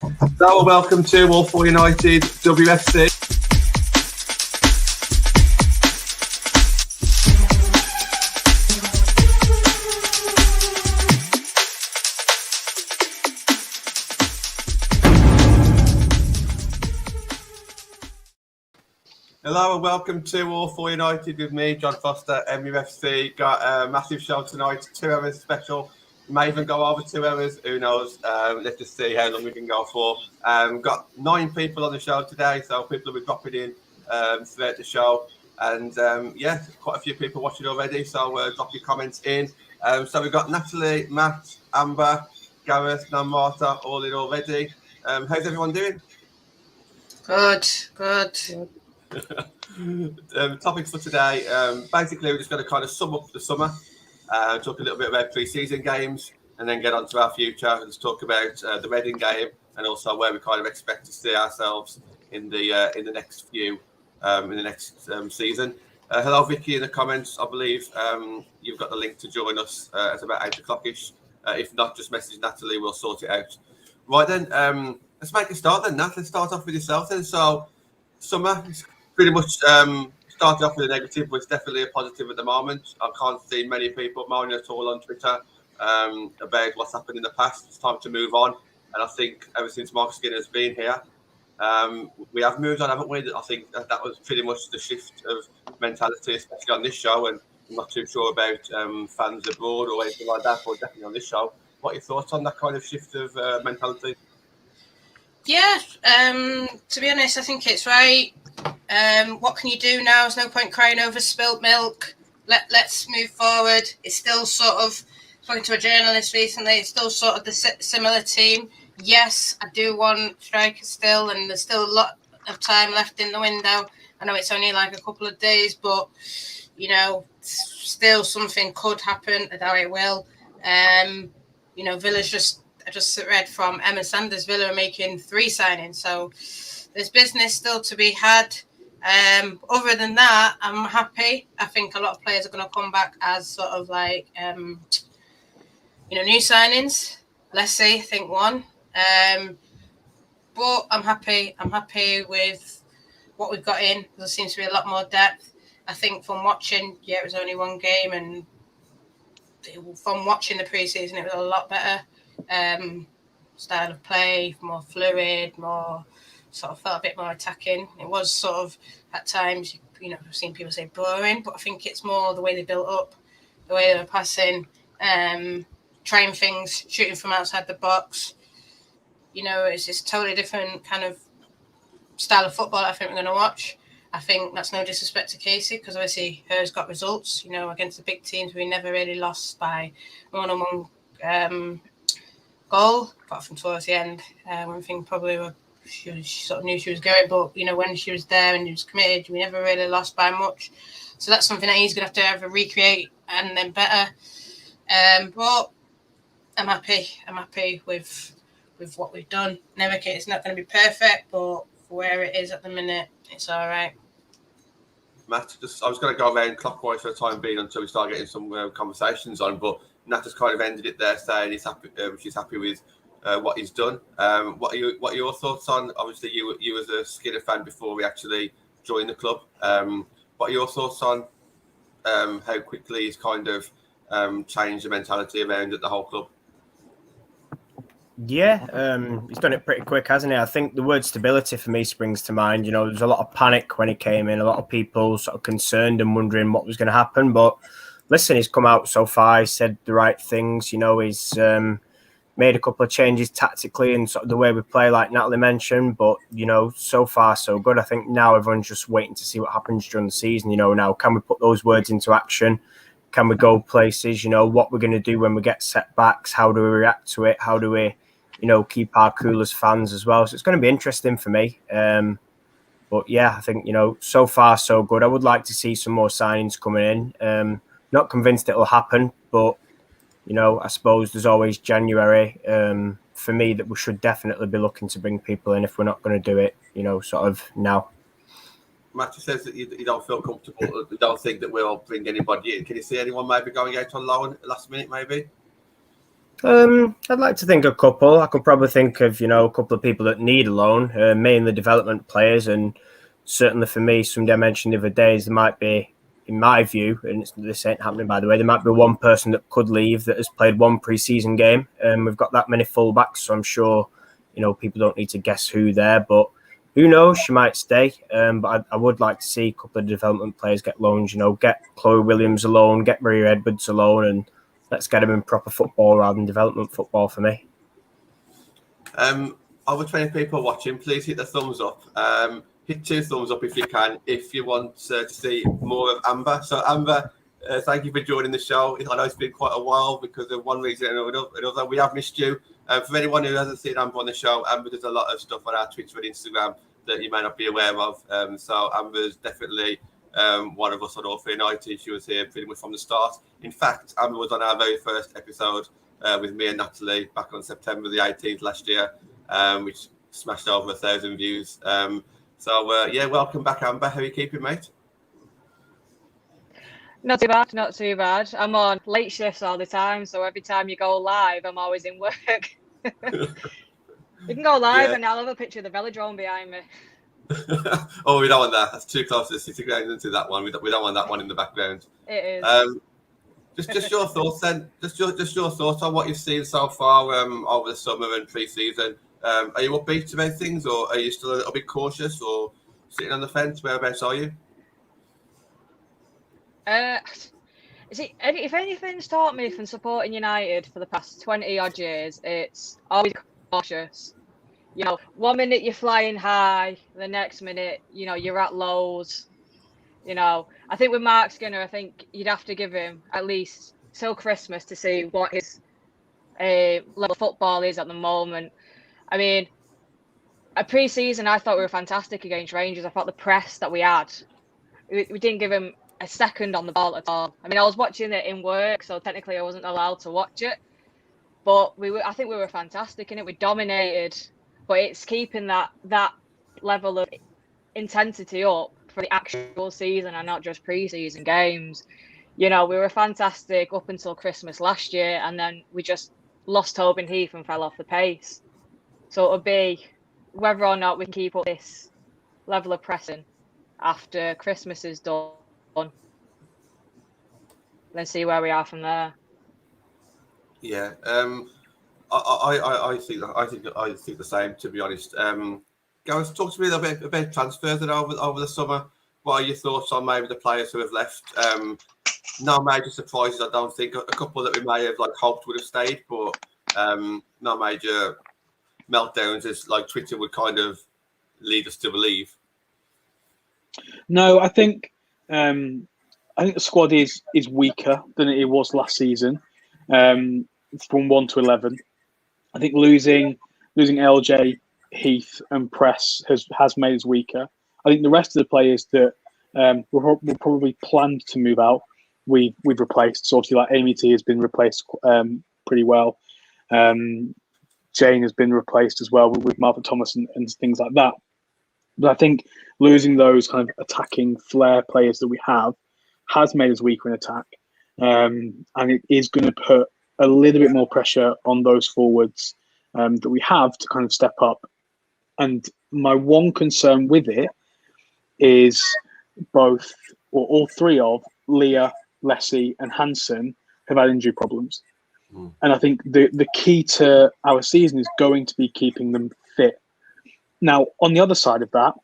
Hello, welcome to All4 United WFC. Hello and welcome to All4 United with me, John Foster, MUFC. Got a massive show tonight, 2 hours special. May even go over 2 hours, who knows? Let's just see how long we can go for. Got 9 people on the show today, so people will be dropping in throughout the show. And quite a few people watching already, so drop your comments in. So we've got Natalie, Matt, Amber, Gareth, and Marta all in already. How's everyone doing? Good. Topics for today. Basically, we're just going to kind of sum up the summer, talk a little bit about pre-season games, and then get on to our future. Let's talk about the Reading game and also where we kind of expect to see ourselves in the next season. Hello, Vicky, in the comments. I believe you've got the link to join us at about 8 o'clock-ish. If not, just message Natalie. We'll sort it out. Right then, let's make a start then, Nat. Let's start off with yourself then. So, summer is pretty much started off with a negative, but it's definitely a positive at the moment. I can't see many people moaning at all on Twitter about what's happened in the past. It's time to move on. And I think ever since Mark Skinner's been here, we have moved on, haven't we? I think that was pretty much the shift of mentality, especially on this show. And I'm not too sure about fans abroad or anything like that, but definitely on this show. What are your thoughts on that kind of shift of mentality? Yeah, to be honest, I think it's right. What can you do now? There's no point crying over spilt milk. Let's move forward. It's still sort of, talking to a journalist recently, it's still sort of the similar team. Yes, I do want strikers still, and there's still a lot of time left in the window. I know it's only like a couple of days, but, still something could happen. I doubt it will. Villa's I just read from Emma Sanders, Villa are making 3 signings. So there's business still to be had. Other than that, I'm happy. I think a lot of players are going to come back as sort of like, new signings. Let's see, I think 1. But I'm happy. I'm happy with what we've got in. There seems to be a lot more depth. I think from watching, it was only 1 game, and from watching the preseason, it was a lot better. Style of play, more fluid, more sort of felt a bit more attacking. It was sort of at times, I've seen people say boring, but I think it's more the way they built up, the way they were passing, trying things, shooting from outside the box. It's just totally different kind of style of football I think we're going to watch. I think that's no disrespect to Casey, because obviously her's got results. Against the big teams, we never really lost by one-on-one goal, apart from towards the end. One thing probably she sort of knew she was going, but when she was there and she was committed, we never really lost by much. So that's something that he's going to have to recreate and then better. But I'm happy. I'm happy with what we've done. It's not going to be perfect, but for where it is at the minute, it's all right. Matt, I was going to go around clockwise for the time being until we start getting some conversations on, but Nat has kind of ended it there, saying he's happy. She's happy with what he's done. What are your thoughts on? Obviously, you as a Skinner fan before we actually joined the club. What are your thoughts on how quickly he's kind of changed the mentality around at the whole club? Yeah, he's done it pretty quick, hasn't he? I think the word stability for me springs to mind. There's a lot of panic when he came in, a lot of people sort of concerned and wondering what was going to happen. But listen, he's come out so far, he said the right things. He's made a couple of changes tactically and sort of the way we play, like Natalie mentioned. But, so far, so good. I think now everyone's just waiting to see what happens during the season. Now, can we put those words into action? Can we go places? What we're going to do when we get setbacks? How do we react to it? How do we keep our cool as fans as well? So it's going to be interesting for me. But yeah, I think, so far so good. I would like to see some more signings coming in. Not convinced it'll happen, but, I suppose there's always January for me that we should definitely be looking to bring people in if we're not going to do it, sort of now. Matthew says that you don't feel comfortable, you don't think that we'll bring anybody in. Can you see anyone maybe going out on loan at the last minute, maybe? I'd like to think a couple. I could probably think of, a couple of people that need a loan, mainly development players. And certainly for me, somebody I mentioned the other day is there might be, in my view, and this ain't happening by the way, there might be one person that could leave that has played one pre-season game. We've got that many fullbacks, so I'm sure, people don't need to guess who there, but who knows, she might stay. But I would like to see a couple of development players get loans, get Chloe Williams a loan, get Maria Edwards a loan, and let's get them in proper football rather than development football for me. Over 20 people watching, please hit the thumbs up. Hit 2 thumbs up if you can, if you want to see more of Amber. So Amber, thank you for joining the show. I know it's been quite a while because of one reason or another. We have missed you. For anyone who hasn't seen Amber on the show, Amber does a lot of stuff on our Twitter and Instagram that you may not be aware of. So Amber's definitely one of us on All For United. She was here pretty much from the start. In fact, Amber was on our very first episode with me and Natalie back on September the 18th last year, which smashed over 1,000 views. Welcome back, Amber. How are you keeping, mate? Not too bad. I'm on late shifts all the time, so every time you go live, I'm always in work. You can go live and I'll have a picture of the velodrome behind me. Oh, we don't want that. That's too close to the city ground into that one. We don't want that one in the background. It is. Just your thoughts then. Just your thoughts on what you've seen so far over the summer and pre-season. Are you upbeat about things, or are you still a little bit cautious, or sitting on the fence? Whereabouts are you? If anything's taught me from supporting United for the past 20 odd years, it's always cautious. 1 minute you're flying high, the next minute, you're at lows. I think with Mark Skinner, I think you'd have to give him at least till Christmas to see what his level of football is at the moment. I mean, a pre-season, I thought we were fantastic against Rangers. I thought the press that we had, we didn't give him a second on the ball at all. I mean, I was watching it in work, so technically I wasn't allowed to watch it. But I think we were fantastic in it. We dominated, but it's keeping that level of intensity up for the actual season and not just pre-season games. We were fantastic up until Christmas last year, and then we just lost Tobin Heath and fell off the pace. So it'll be whether or not we can keep up this level of pressing after Christmas is done. Then see where we are from there. Yeah, I think the same. To be honest, guys, talk to me a little bit about transfers that over the summer. What are your thoughts on maybe the players who have left? No major surprises, I don't think. A couple that we may have hoped would have stayed, but no major meltdowns as Twitter would kind of lead us to believe. No, I think the squad is weaker than it was last season. From 1 to 11, I think losing LJ, Heath, and Press has made us weaker. I think the rest of the players that were probably planned to move out, we've replaced. So obviously, Amy T has been replaced pretty well. Jane has been replaced as well with Martha Thomas and things like that. But I think losing those kind of attacking flair players that we have has made us weaker in attack. And it is going to put a little bit more pressure on those forwards that we have to kind of step up. And my one concern with it is all three of Leah, Leslie and Hansen have had injury problems. And I think the key to our season is going to be keeping them fit. Now, on the other side of that,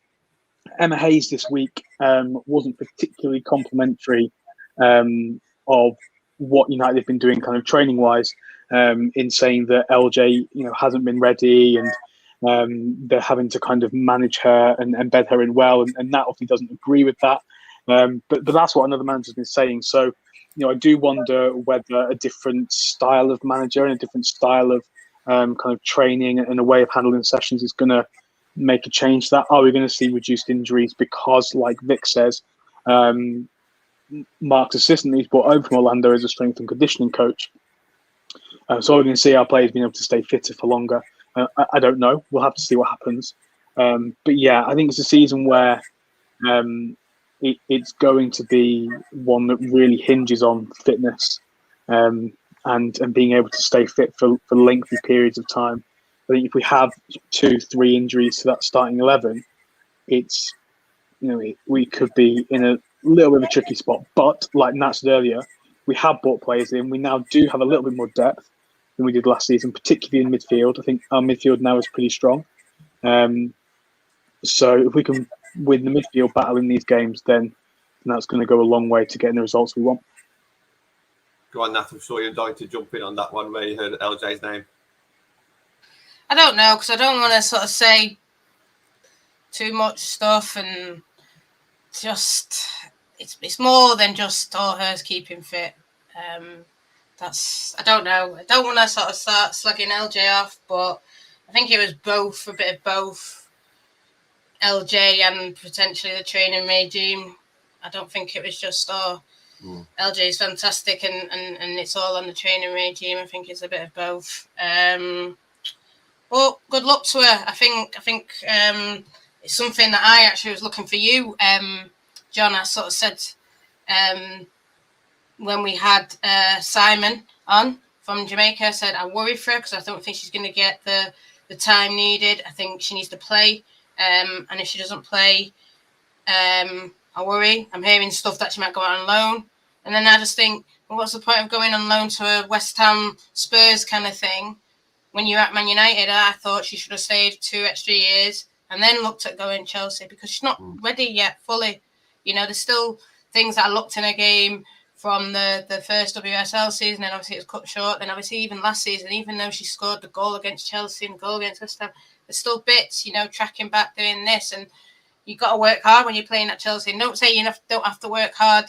Emma Hayes this week wasn't particularly complimentary of what United have been doing kind of training-wise, in saying that LJ hasn't been ready and they're having to kind of manage her and embed her in well, and Nat obviously doesn't agree with that. But that's what another manager's been saying. So, I do wonder whether a different style of manager and a different style of kind of training and a way of handling sessions is going to make a change to that. Are we going to see reduced injuries because, like Vic says, Mark's assistant he's brought over from Orlando as a strength and conditioning coach? So are we going to see our players being able to stay fitter for longer? I don't know. We'll have to see what happens. But yeah, I think it's a season where it's going to be one that really hinges on fitness. and being able to stay fit for lengthy periods of time. I think if we have 2-3 injuries to that starting 11, it's we could be in a little bit of a tricky spot. But like Nat said earlier, we have brought players in. We now do have a little bit more depth than we did last season, particularly in midfield. I think our midfield now is pretty strong. So if we can win the midfield battle in these games, then that's going to go a long way to getting the results we want. Go on, Nat. I'm sure you're dying to jump in on that one where you heard LJ's name. I don't know, because I don't want to sort of say too much stuff, and just it's more than just hers keeping fit. I don't know. I don't want to sort of start slugging LJ off, but I think it was a bit of both LJ and potentially the training regime. I don't think it was just LJ's fantastic and it's all on the training regime. I think it's a bit of both. Well, good luck to her. I think it's something that I actually was looking for you, John. I sort of said when we had Simon on from Jamaica, I said I worry for her because I don't think she's going to get the time needed. I think she needs to play, and if she doesn't play, I worry. I'm hearing stuff that she might go out on loan, and then I just think, well, what's the point of going on loan to a West Ham Spurs kind of thing? When you're at Man United, I thought she should have stayed 2 extra years and then looked at going Chelsea because she's not ready yet fully. There's still things that I looked in her game from the first WSL season, and obviously it was cut short. Then obviously even last season, even though she scored the goal against Chelsea and the goal against West Ham, there's still bits, tracking back, doing this. And you've got to work hard when you're playing at Chelsea. And don't say you don't have to work hard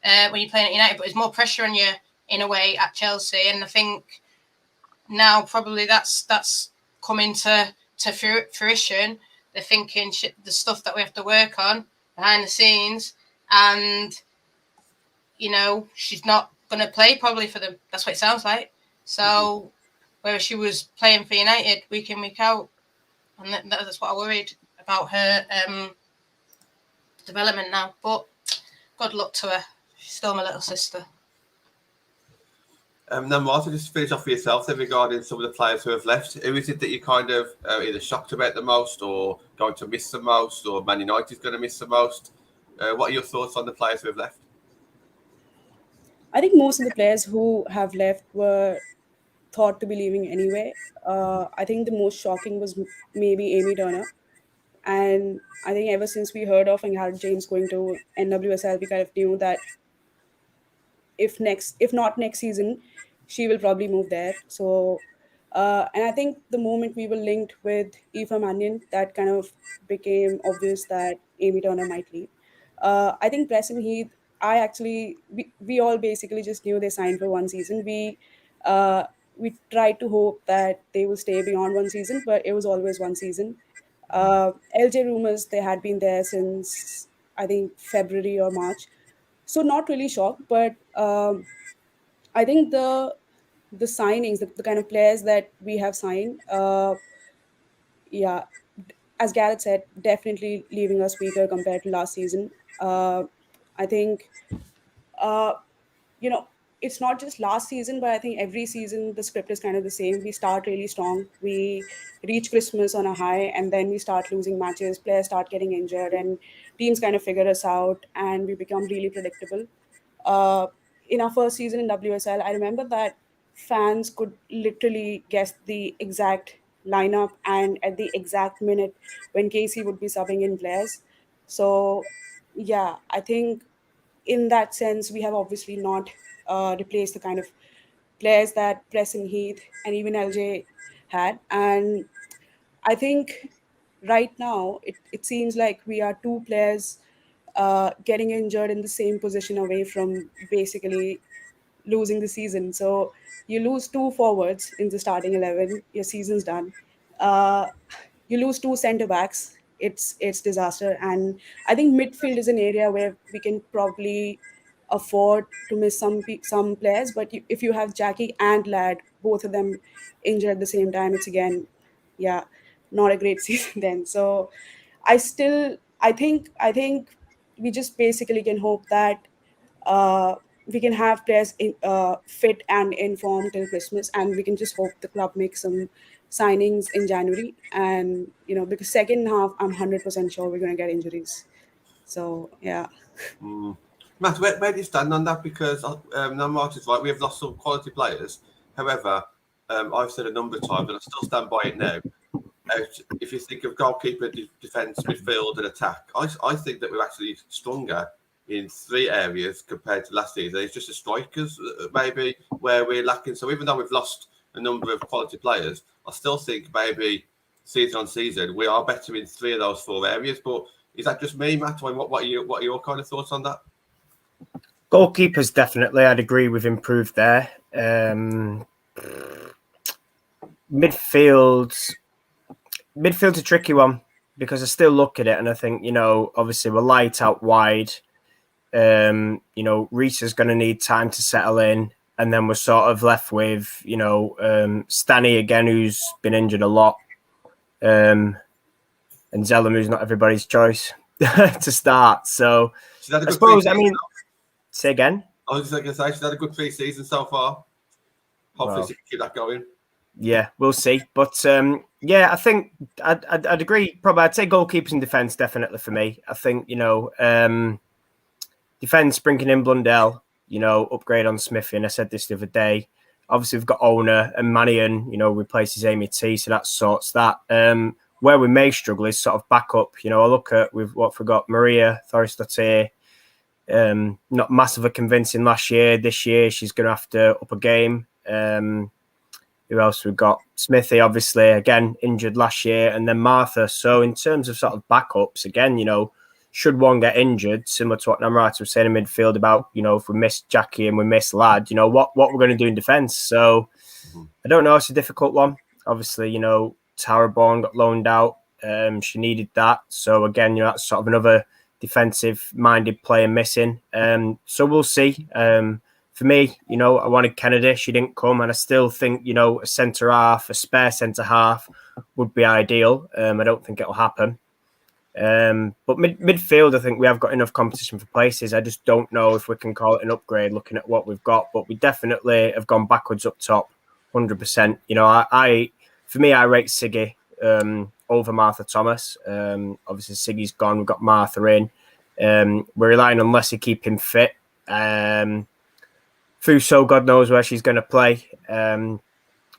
when you're playing at United, but there's more pressure on you in a way at Chelsea. And I think now probably that's coming to fruition. They're thinking the stuff that we have to work on behind the scenes, and she's not going to play probably for them. That's what it sounds like. So whereas she was playing for United week in, week out, and that's what I worried about her development now. But good luck to her. She's still my little sister. Now, Martha, just finish off for yourself then regarding some of the players who have left. Who is it that you kind of either shocked about the most, or going to miss the most, or Man United's going to miss the most? What are your thoughts on the players who have left? I think most of the players who have left were thought to be leaving anyway. I think the most shocking was maybe Amy Turner. And I think ever since we heard of Gareth James going to NWSL, we kind of knew that if not next season, she will probably move there. So, and I think the moment we were linked with Aoife Mannion, that kind of became obvious that Amy Turner might leave. I think Preston Heath, we all basically just knew they signed for one season. We tried to hope that they will stay beyond one season, but it was always one season. LJ rumors, they had been there since I think February or March, so not really shocked. But I think the signings, the kind of players that we have signed, yeah, as Gareth said, definitely leaving us weaker compared to last season. I think uh, it's not just last season, but I think every season the script is kind of the same. We start really strong, we reach Christmas on a high, and then we start losing matches, players start getting injured, and teams kind of figure us out, and we become really predictable. Uh, in our first season in WSL, I remember that fans could literally guess the exact lineup and at the exact minute when Casey would be subbing in players. So, yeah, I think in that sense, we have obviously not replaced the kind of players that Preston Heath and even LJ had. And I think right now it seems like we are two players getting injured in the same position away from basically losing the season. So you lose two forwards in the starting 11, your season's done. Uh, you lose two centre backs, it's disaster. And I think midfield is an area where we can probably afford to miss some players. But if you have Jackie and Lad, both of them injured at the same time, it's again, yeah, not a great season then. So I think we just basically can hope that we can have players fit and informed till Christmas, and we can just hope the club makes some signings in January. And because second half, I'm 100% sure we're going to get injuries. So yeah. Matt, where do you stand on that? Because now Martin's right, we have lost some quality players. However, I've said a number of times, and I still stand by it now. If you think of goalkeeper, defence, midfield, and attack, I think that we're actually stronger in 3 areas compared to last season. It's just the strikers maybe where we're lacking. So even though we've lost a number of quality players, I still think maybe season on season we are better in 3 of those 4 areas. But is that just me, Matt? What are your kind of thoughts on that? Goalkeepers, definitely. I'd agree we've improved there. Midfield's a tricky one because I still look at it and I think, obviously we're light out wide. Reece is going to need time to settle in. And then we're sort of left with, Stanny again, who's been injured a lot. And Zellum, who's not everybody's choice to start. So I suppose, say again. I was just going to say, she's had a good pre-season so far. Hopefully she can keep that going. Yeah, we'll see. But I think I'd agree. Probably I'd say goalkeepers and defence definitely for me. I think, defence, bringing in Blundell, upgrade on Smithy. And I said this the other day. Obviously, we've got Owner and Mannion, replaces Amy T. So that sorts that. Where we may struggle is sort of backup. I look at we've got Maria Thorisdottir. Not massively convincing last year. This year, she's going to have to up a game. Who else we've got? Smithy, obviously, again, injured last year. And then Martha. So in terms of sort of backups, again, should one get injured, similar to what Namrata was saying in midfield about, if we miss Jackie and we miss Lad, what we're going to do in defence. So I don't know. It's a difficult one. Obviously, Tara Bourne got loaned out. She needed that. So again, that's sort of another defensive-minded player missing. So we'll see. For me, I wanted Kennedy. She didn't come. And I still think, a centre-half, a spare centre-half would be ideal. I don't think it'll happen. But midfield, I think we have got enough competition for places. I just don't know if we can call it an upgrade looking at what we've got. But we definitely have gone backwards up top, 100%. For me, I rate Siggy over Martha Thomas. Obviously, Siggy's gone. We've got Martha in. We're relying on Leslie keeping fit. Fuso, God knows where she's going to play.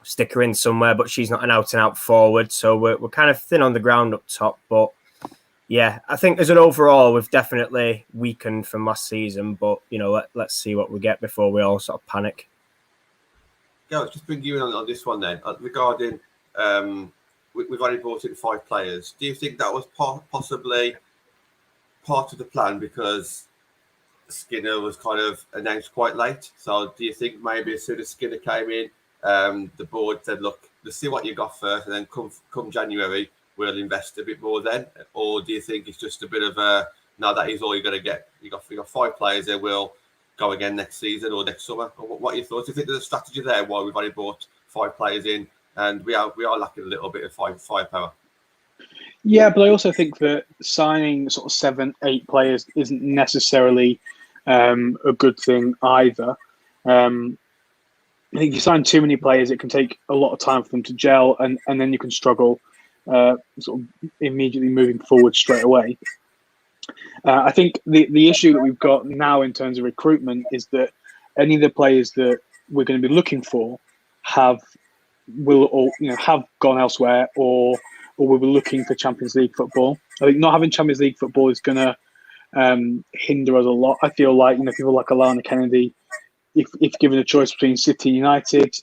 Stick her in somewhere, but she's not an out-and-out forward. So we're kind of thin on the ground up top. But yeah, I think as an overall, we've definitely weakened from last season. But, let's see what we get before we all sort of panic. Go, just bring you in on this one then. Regarding, we've only brought in 5 players. Do you think that was possibly part of the plan because Skinner was kind of announced quite late? So do you think maybe as soon as Skinner came in, the board said, look, let's see what you got first, and then come January, we'll invest a bit more then? Or do you think it's just a bit of a, no, that is all you're going to get? You got 5 players there, we'll go again next season or next summer? Or what are your thoughts? Do you think there's a strategy there why we've only brought 5 players in and we are lacking a little bit of firepower? Yeah, but I also think that signing sort of 7, 8 players isn't necessarily a good thing either. I think you sign too many players, it can take a lot of time for them to gel, and then you can struggle sort of immediately moving forward straight away. I think the issue that we've got now in terms of recruitment is that any of the players that we're going to be looking for have gone elsewhere, or we were looking for Champions League football. I think not having Champions League football is going to hinder us a lot. I feel like people like Alana Kennedy, if given a choice between City United,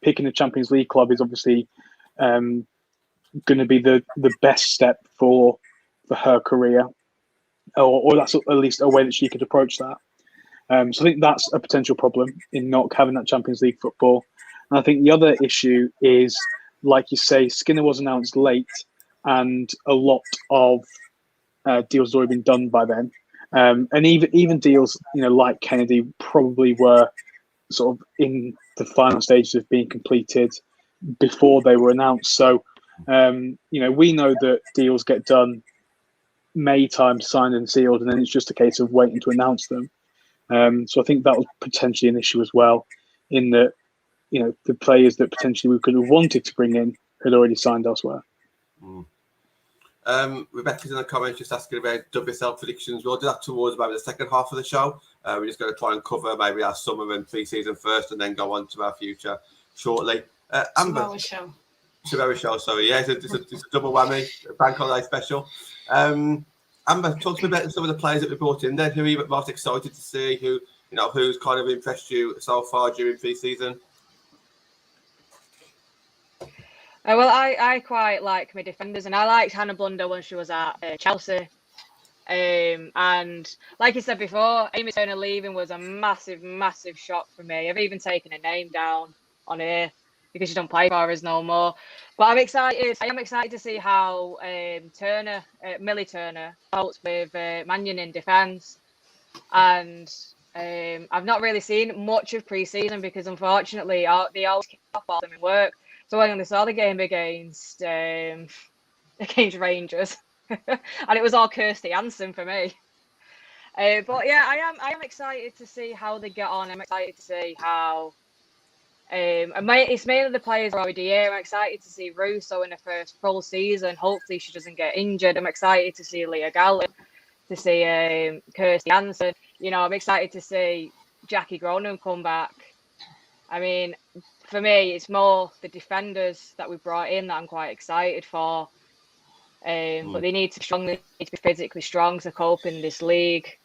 picking a Champions League club is obviously going to be the best step for her career, or that's at least a way that she could approach that. So I think that's a potential problem in not having that Champions League football. And I think the other issue is, like you say, Skinner was announced late, and a lot of deals had already been done by then. And even deals, like Kennedy, probably were sort of in the final stages of being completed before they were announced. So, we know that deals get done May time, signed and sealed, and then it's just a case of waiting to announce them. So I think that was potentially an issue as well, in that, you know, the players that potentially we could have wanted to bring in had already signed elsewhere. Rebecca's in the comments just asking about WSL predictions. We'll do that towards maybe the second half of the show. We're just going to try and cover maybe our summer and pre-season first, and then go on to our future shortly. Amber, Tomorrow's show. Sorry, yeah, it's a double whammy, bank holiday special. Amber, talk to me about some of the players that we brought in. Then, who are you most excited to see? Who's kind of impressed you so far during pre-season? Well, I quite like my defenders, and I liked Hannah Blunder when she was at Chelsea. And like I said before, Amy Turner leaving was a massive, massive shock for me. I've even taken her name down on here because she don't play for us no more. But I'm excited. I am excited to see how Millie Turner votes with Mannion in defence. And I've not really seen much of pre-season because unfortunately they always kick off while I'm in work. So I only saw the game against Rangers, and it was all Kirsty Hansen for me. But yeah, I am excited to see how they get on. I'm excited to see how. It's mainly the players are already here. I'm excited to see Russo in the first full season. Hopefully she doesn't get injured. I'm excited to see Leah Gallen, to see Kirsty Hansen. I'm excited to see Jackie Gronan come back. I mean, for me, it's more the defenders that we brought in that I'm quite excited for. But they need to be strong. They need to be physically strong to cope in this league.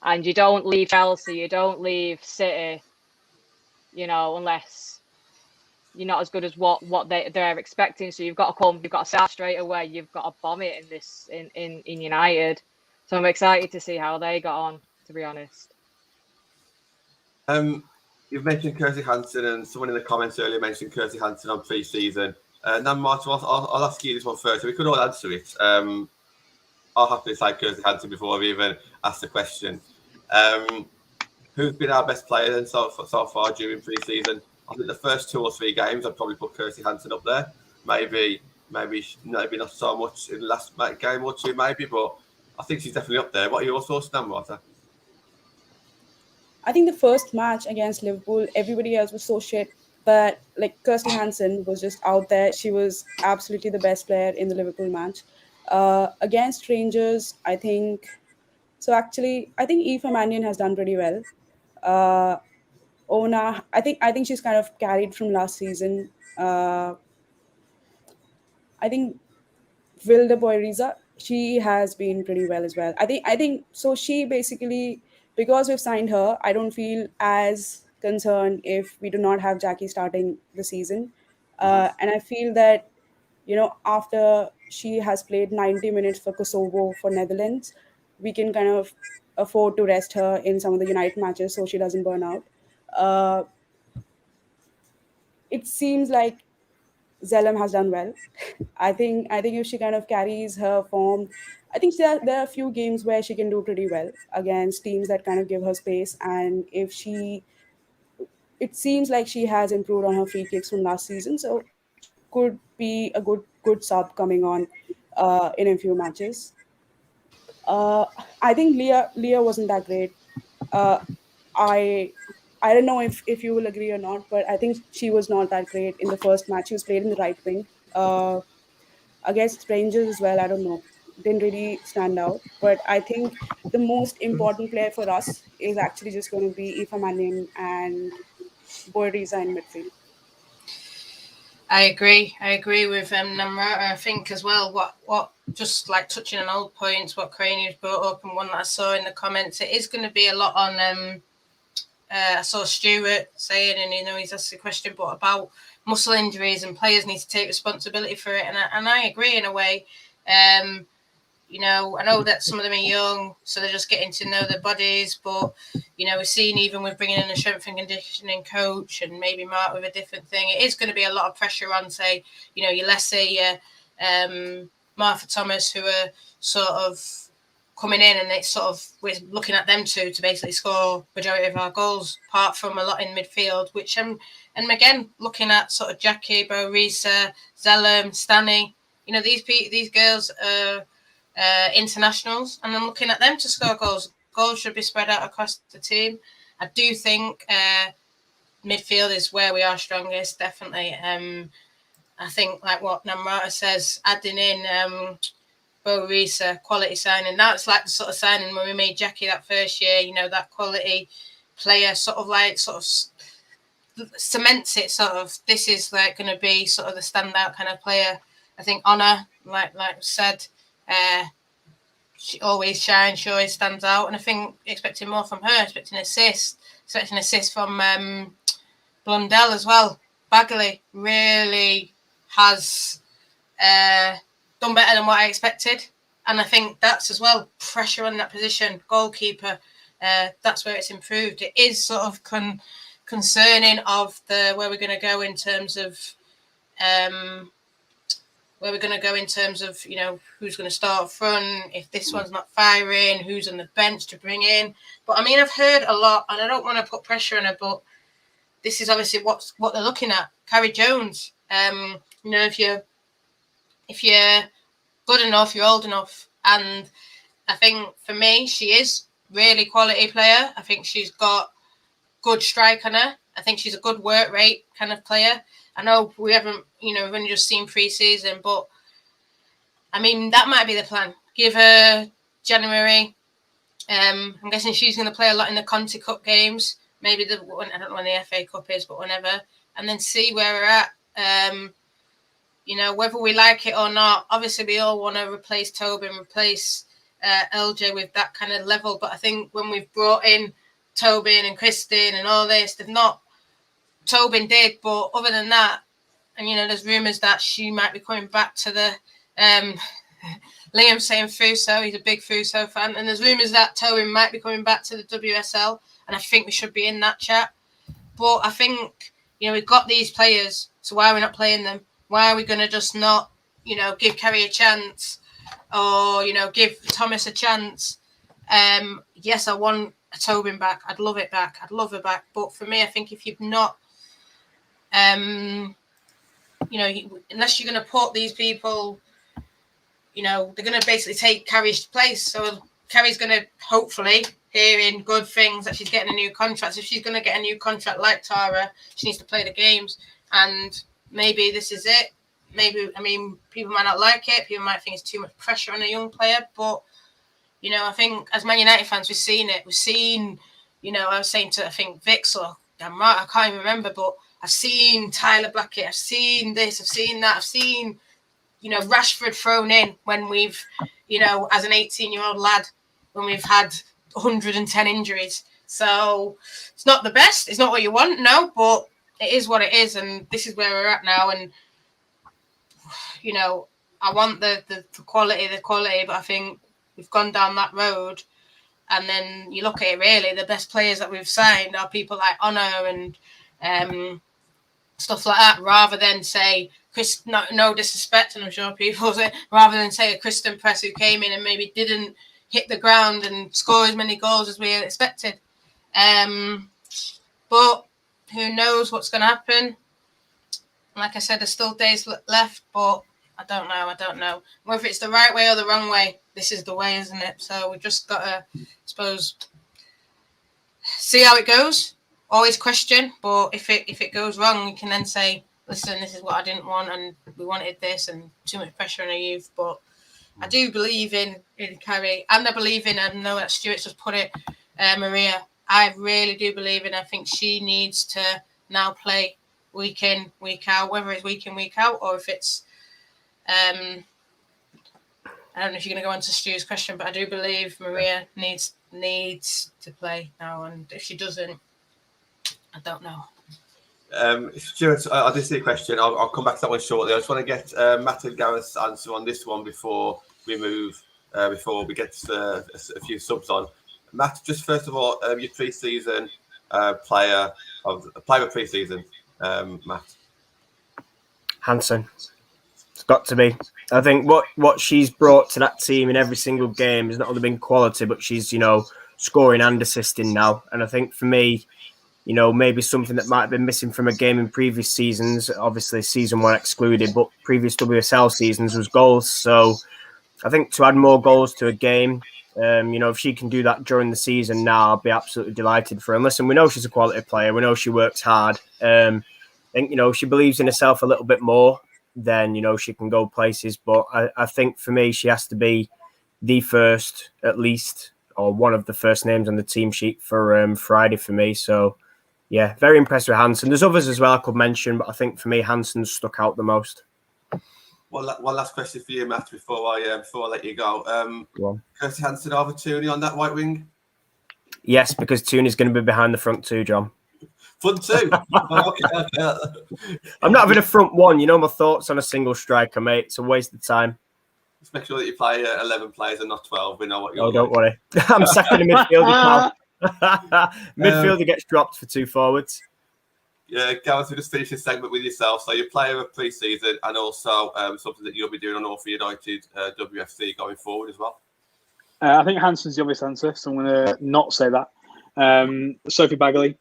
And you don't leave Chelsea, you don't leave City, unless you're not as good as what they're expecting. So you've got to come, you've got to start straight away. You've got to bomb it in United. So I'm excited to see how they got on, to be honest. You've mentioned Kirsty Hansen, and someone in the comments earlier mentioned Kirsty Hansen on pre-season. Now, Martin, I'll ask you this one first. We could all answer it. I'll happily say Kirsty Hansen before I've even asked the question. Who's been our best player then so far during pre-season? I think the first 2 or 3 games, I'd probably put Kirsty Hansen up there. Maybe not so much in the last game or 2, maybe, but I think she's definitely up there. What are your thoughts now, Marta? I think the first match against Liverpool, everybody else was so shit. But like Kirsty Hansen was just out there. She was absolutely the best player in the Liverpool match. Against Rangers, I think. So actually, I think Aoife Mannion has done pretty well. Ona, I think she's kind of carried from last season. I think Vilda Boyriza, she has been pretty well as well. I think so. She basically, because we've signed her, I don't feel as concerned if we do not have Jackie starting the season. And I feel that, after she has played 90 minutes for Kosovo for Netherlands, we can kind of afford to rest her in some of the United matches so she doesn't burn out. It seems like Zellem has done well. I think if she kind of carries her form, I think there are a few games where she can do pretty well against teams that kind of give her space. And it seems like she has improved on her free kicks from last season, so could be a good sub coming on in a few matches. I think Leah wasn't that great. I I don't know if you will agree or not, but I think she was not that great in the first match. She was played in the right wing. Against Rangers as well, I don't know. Didn't really stand out. But I think the most important player for us is actually just going to be Aoife Mannion and Boyriza in midfield. I agree with Namrata. I think as well, what just like touching on old points, what Craney has brought up, and one that I saw in the comments, it is going to be a lot on. I saw Stuart saying, and he's asked the question, but about muscle injuries and players need to take responsibility for it, and I agree in a way. I know that some of them are young, so they're just getting to know their bodies. But, we've seen even with bringing in a strength and conditioning coach and maybe Mark with a different thing, it is going to be a lot of pressure on, say, your Leslie, Martha Thomas, who are sort of coming in, and it's sort of, we're looking at them to basically score majority of our goals, apart from a lot in midfield, which and again, looking at sort of Jackie, Bo Risa, Zellem, Stanny, these girls are internationals, and I'm looking at them to score goals. goals should be spread out across the team. I do think midfield is where we are strongest, definitely. I think, like what Namrata says, adding in Bo Risa, quality signing. That's like the sort of signing when we made Jackie that first year, you know, that quality player sort of cements it, sort of, this is like going to be sort of the standout kind of player. I think Honor, like said, she always shines, she always stands out. And I think expecting more from her, expecting assist from Blundell as well. Bagley really has done better than what I expected. And I think that's as well, pressure on that position, goalkeeper, that's where it's improved. It is sort of concerning of where we're going to go in terms of you know, who's going to start up front, if this one's not firing, who's on the bench to bring in. But I mean, I've heard a lot, and I don't want to put pressure on her, but this is obviously what they're looking at. Carrie Jones, you know, if you're good enough, you're old enough. And I think for me, she is really quality player. I think she's got good strike on her. I think she's a good work rate kind of player. I know we haven't, you know, we've only just seen pre-season, but I mean, that might be the plan. Give her January. I'm guessing she's going to play a lot in the Conti Cup games. Maybe I don't know when the FA Cup is, but whenever. And then see where we're at. You know, whether we like it or not, obviously we all want to replace Tobin, replace LJ with that kind of level. But I think when we've brought in Tobin and Kristen and all this, they've not. Tobin did, but other than that, and you know, there's rumours that she might be coming back to the Liam saying Fuso, he's a big Fuso fan, and there's rumours that Tobin might be coming back to the WSL, and I think we should be in that chat. But I think, you know, we've got these players, so why are we not playing them? Why are we going to just not, you know, give Kerry a chance or, you know, give Thomas a chance? Yes, I want a Tobin back. I'd love it back. I'd love her back. But for me, I think if you've not, you know, unless you're going to put these people, you know, they're going to basically take Carrie's place. So Carrie's going to hopefully hearing good things that she's getting a new contract. So if she's going to get a new contract like Tara, she needs to play the games. And maybe this is it. Maybe, I mean, people might not like it. People might think it's too much pressure on a young player. But, you know, I think as Man United fans, we've seen it. We've seen, you know, I was saying to, I think, Vix or Damrat, I can't even remember, but I've seen Tyler Blackett. I've seen this. I've seen that. I've seen, you know, Rashford thrown in when we've, you know, as an 18-year-old lad, when we've had 110 injuries. So it's not the best. It's not what you want, no, but it is what it is, and this is where we're at now. And you know, I want the quality, but I think we've gone down that road. And then you look at it, really, the best players that we've signed are people like Honor and stuff like that, rather than say no disrespect, and I'm sure people say, rather than say a Kristen Press who came in and maybe didn't hit the ground and score as many goals as we had expected. But who knows what's going to happen? Like I said, there's still days left, but I don't know. Whether it's the right way or the wrong way, this is the way, isn't it? So we've just got to, I suppose, see how it goes. Always question, but if it goes wrong, we can then say, listen, this is what I didn't want, and we wanted this, and too much pressure on our youth. But I do believe in Carrie, and I believe in, I know that Stuart's just put it, Maria. I really do believe in. I think she needs to now play week in, week out, whether it's week in, week out, or if it's, I don't know if you're going to go on to Stu's question, but I do believe Maria needs to play now, and if she doesn't, I don't know. Stuart, I did see a question. I'll come back to that one shortly. I just want to get Matt and Gareth's answer on this one before we move, before we get a few subs on. Matt, just first of all, your pre-season player of pre-season, Matt. Hansen. It's got to be. I think what she's brought to that team in every single game has not only been quality, but she's, you know, scoring and assisting now. And I think for me, you know, maybe something that might have been missing from a game in previous seasons, obviously season one excluded, but previous WSL seasons was goals. So I think to add more goals to a game, If she can do that during the season now, I'll be absolutely delighted for her. And listen, we know she's a quality player. We know she works hard. I think, she believes in herself a little bit more, then, she can go places. But I think for me, she has to be the first, at least, or one of the first names on the team sheet for Friday for me. So, yeah, very impressed with Hansen. There's others as well I could mention, but I think for me, Hansen stuck out the most. One last question for you, Matt, before I let you go. Go on. Kirsty Hansen over Toone on that right wing? Yes, because Toone is going to be behind the front two, John. Front two? Okay. I'm not having a front one. My thoughts on a single striker, mate. It's a waste of time. Just make sure that you play 11 players and not 12. We know what you're don't worry. I'm second in midfielder. Midfielder gets dropped for 2 forwards. Yeah, Gareth, we just finish this segment with yourself. So you're player of pre-season and also something that you'll be doing on All for United WFC going forward as well. I think Hansen's the obvious answer, so I'm going to not say that. Sophie Bagley,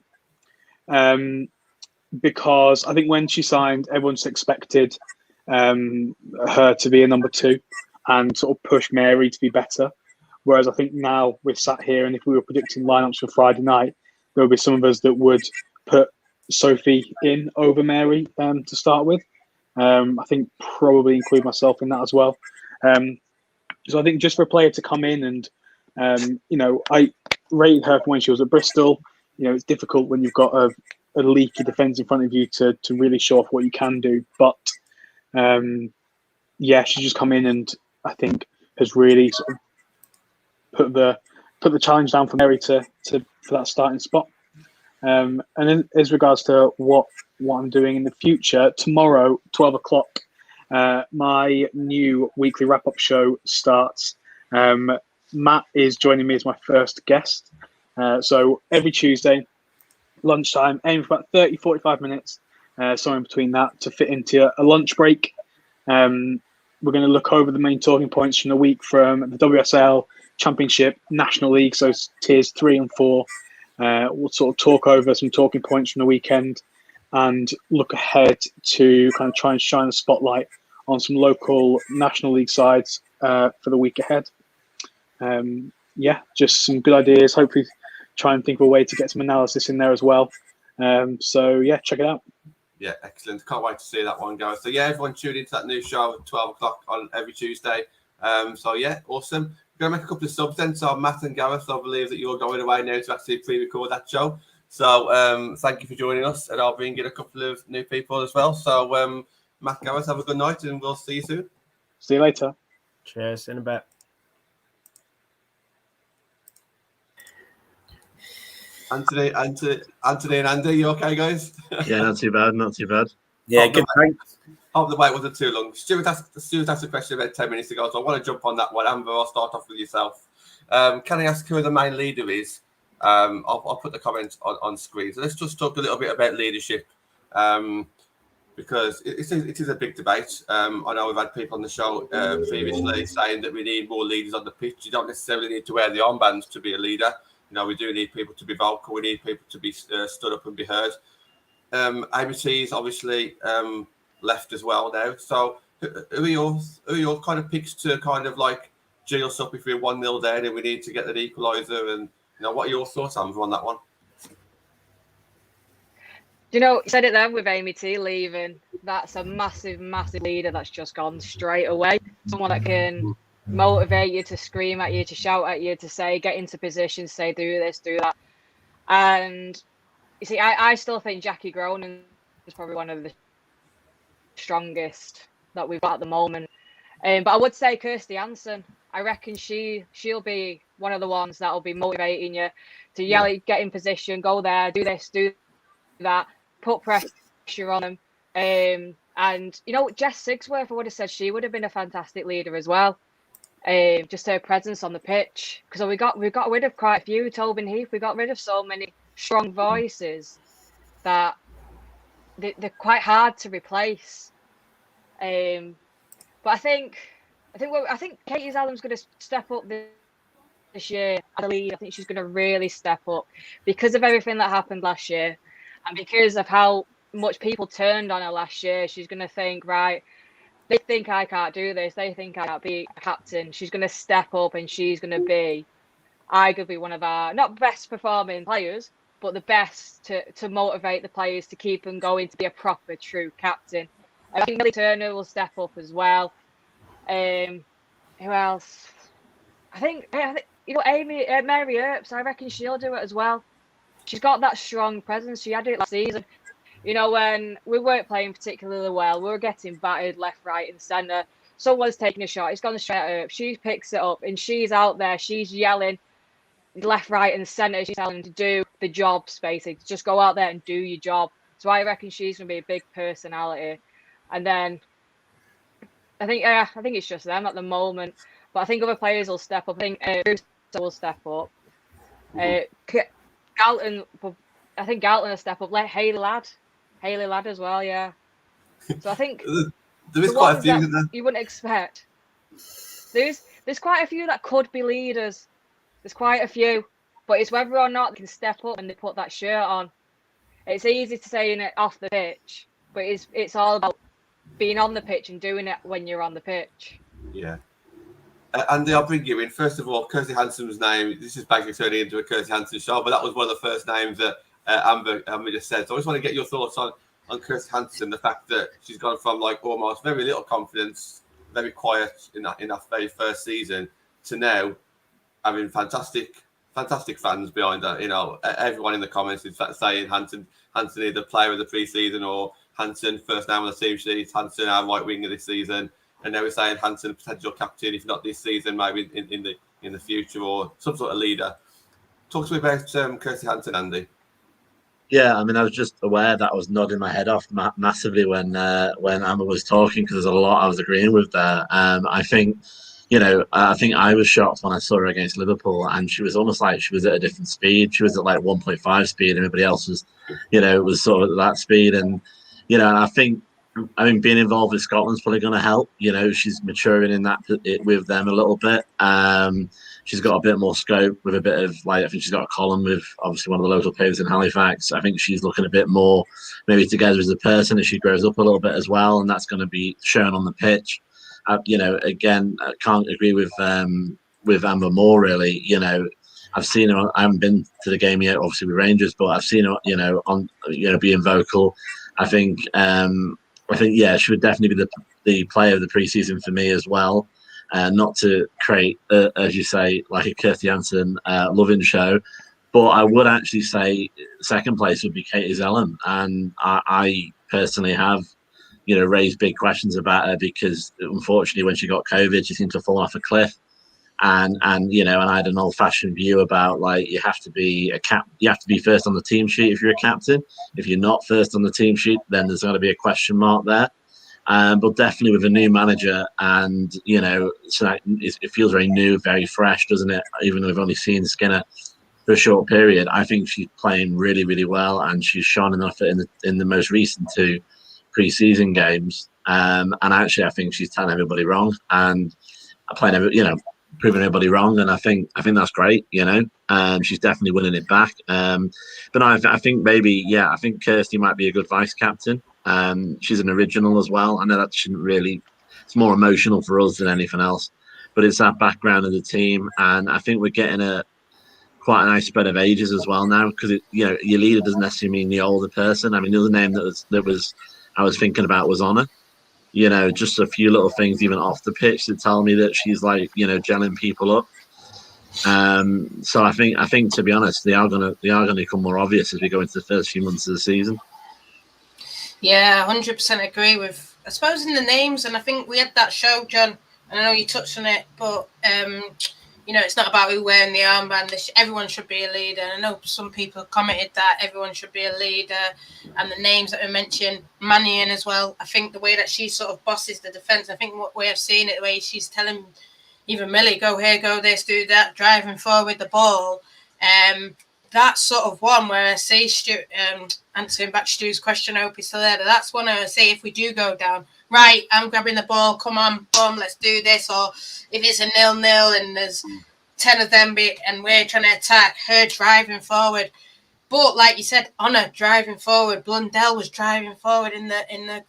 because I think when she signed, everyone just expected her to be a number 2 and sort of push Mary to be better. Whereas I think now we're sat here, and if we were predicting lineups for Friday night, there would be some of us that would put Sophie in over Mary to start with. I think probably include myself in that as well. So I think just for a player to come in and, I rated her when she was at Bristol. It's difficult when you've got a leaky defence in front of you to really show off what you can do. But, she's just come in and I think has really sort of put the challenge down for Mary for that starting spot. And then as regards to what I'm doing in the future, tomorrow, 12 o'clock, my new weekly wrap-up show starts. Matt is joining me as my first guest. So every Tuesday, lunchtime, aim for about 30, 45 minutes, somewhere in between that to fit into a lunch break. We're going to look over the main talking points from the week from the WSL, Championship, National League, so tiers 3 and 4. We'll sort of talk over some talking points from the weekend and look ahead to kind of try and shine a spotlight on some local National League sides for the week ahead. Just some good ideas. Hopefully try and think of a way to get some analysis in there as well. Check it out. Yeah, excellent. Can't wait to see that one, guys. So, everyone tune into that new show at 12 o'clock on every Tuesday. Awesome. We're going to make a couple of subs then. So, Matt and Gareth, I believe that you're going away now to actually pre-record that show. So, thank you for joining us. And I'll bring in a couple of new people as well. So, Matt, Gareth, have a good night and we'll see you soon. See you later. Cheers. In a bit. Anthony and Andy, you okay, guys? Yeah, not too bad. Yeah, good. Thanks. Hope the wait wasn't too long. Stuart asked a question about 10 minutes ago, so I want to jump on that one. Amber, I'll start off with yourself. Can I ask who the main leader is? I'll put the comments on screen. So let's just talk a little bit about leadership, because it is a big debate. I know we've had people on the show previously saying that we need more leaders on the pitch. You don't necessarily need to wear the armbands to be a leader. We do need people to be vocal. We need people to be stood up and be heard. ABC is obviously left as well now. So who are your kind of picks to kind of like G us up if we're 1-0 down and we need to get an equaliser? And what are your thoughts, Amber, on that one? You said it then with Amy T leaving. That's a massive, massive leader that's just gone straight away. Someone that can motivate you, to scream at you, to shout at you, to say, get into position, say, do this, do that. And you see, I still think Jackie Gronin is probably one of the strongest that we've got at the moment. But I would say Kirsty Hansen. I reckon she'll be one of the ones that'll be motivating you to yell, get in position, go there, do this, do that, put pressure on them. And Jess Sigsworth, I would have said she would have been a fantastic leader as well. Just her presence on the pitch, because we got rid of quite a few. Tobin Heath, we got rid of so many strong voices that they're quite hard to replace. But I think Katie Zallam's going to step up this year. I believe. I think she's going to really step up because of everything that happened last year, and because of how much people turned on her last year. She's going to think, right, they think I can't do this. They think I can't be a captain. She's going to step up and she's going to be arguably one of our not best performing players, but the best to motivate the players to keep them going, to be a proper true captain. I think Millie Turner will step up as well. Who else? I think Amy Mary Earps. I reckon she'll do it as well. She's got that strong presence. She had it last season. When we weren't playing particularly well, we were getting battered left, right, and centre. Someone's taking a shot. It's gone straight at her. She picks it up and she's out there. She's yelling left, right, and centre. She's telling them to do the jobs, basically. Just go out there and do your job. So I reckon she's going to be a big personality. And then I think it's just them at the moment. But I think other players will step up. I think Bruce will step up. Galton, I think Galton will step up. Like Hayley Ladd as well, yeah. So I think there is quite a few that you wouldn't expect. There's quite a few that could be leaders. There's quite a few, but it's whether or not they can step up and they put that shirt on. It's easy to say it off the pitch, but it's all about being on the pitch and doing it when you're on the pitch. Yeah. Andy, I'll bring you in. First of all, Kirsty Hansen's name, this is basically turning into a Kirsty Hansen show, but that was one of the first names that Amber just said. So I just want to get your thoughts on Kirsty Hansen, the fact that she's gone from like almost very little confidence, very quiet in that very first season, to now having fantastic fans behind her. Everyone in the comments is saying Hansen either player of the preseason or Hansen first name on the team sheet, Hansen our right winger this season. And they were saying Hansen potential captain, if not this season, maybe in the future, or some sort of leader. Talk to me about Kirsty Hansen, Andy. Yeah, I mean, I was just aware that I was nodding my head off massively when Amber was talking, because there's a lot I was agreeing with there. I think I was shocked when I saw her against Liverpool, and she was almost like she was at a different speed. She was at like 1.5 speed, and everybody else was, was sort of at that speed. And and I think, being involved with Scotland's probably going to help. She's maturing in that with them a little bit. She's got a bit more scope with a bit of I think she's got a column with obviously one of the local papers in Halifax. I think she's looking a bit more maybe together as a person as she grows up a little bit as well, and that's going to be shown on the pitch. Again, I can't agree with Amber more really. I've seen her. I haven't been to the game yet, obviously with Rangers, but I've seen her. On being vocal. I think she would definitely be the player of the preseason for me as well. Not to create, as you say, like a Kirsty Hansen loving show, but I would actually say second place would be Katie Zellum, and I personally have, raised big questions about her because unfortunately when she got COVID, she seemed to fall off a cliff, and I had an old-fashioned view about you have to be you have to be first on the team sheet if you're a captain. If you're not first on the team sheet, then there's going to be a question mark there. But definitely with a new manager, and so it feels very new, very fresh, doesn't it? Even though we've only seen Skinner for a short period, I think she's playing really, really well, and she's shone enough in the most recent two pre-season games. And actually, I think she's telling everybody wrong and proving everybody wrong, and I think that's great. She's definitely winning it back. But no, I think I think Kirsty might be a good vice captain. She's an original as well. I know that shouldn't really, it's more emotional for us than anything else, but it's that background of the team, and I think we're getting quite a nice spread of ages as well now, because your leader doesn't necessarily mean the older person. The other name that I was thinking about was Honor. Just a few little things even off the pitch that tell me that she's gelling people up. So I think to be honest, they are gonna become more obvious as we go into the first few months of the season. Yeah, 100% agree with, I suppose, in the names. And I think we had that show, John, and I know you touched on it, but, it's not about who wearing the armband. Everyone should be a leader. I know some people commented that everyone should be a leader. And the names that were mentioned, Mannion as well. I think the way that she sort of bosses the defence, I think what we have seen it, the way she's telling even Millie, go here, go this, do that, driving forward the ball. That's sort of one where I see answering back Stu's question, I hope he's still there. But that's one I say if we do go down, right, I'm grabbing the ball, come on, boom, let's do this. Or if it's a 0-0 and there's 10 of them and we're trying to attack, her driving forward. But like you said, Honor driving forward, Blundell was driving forward in the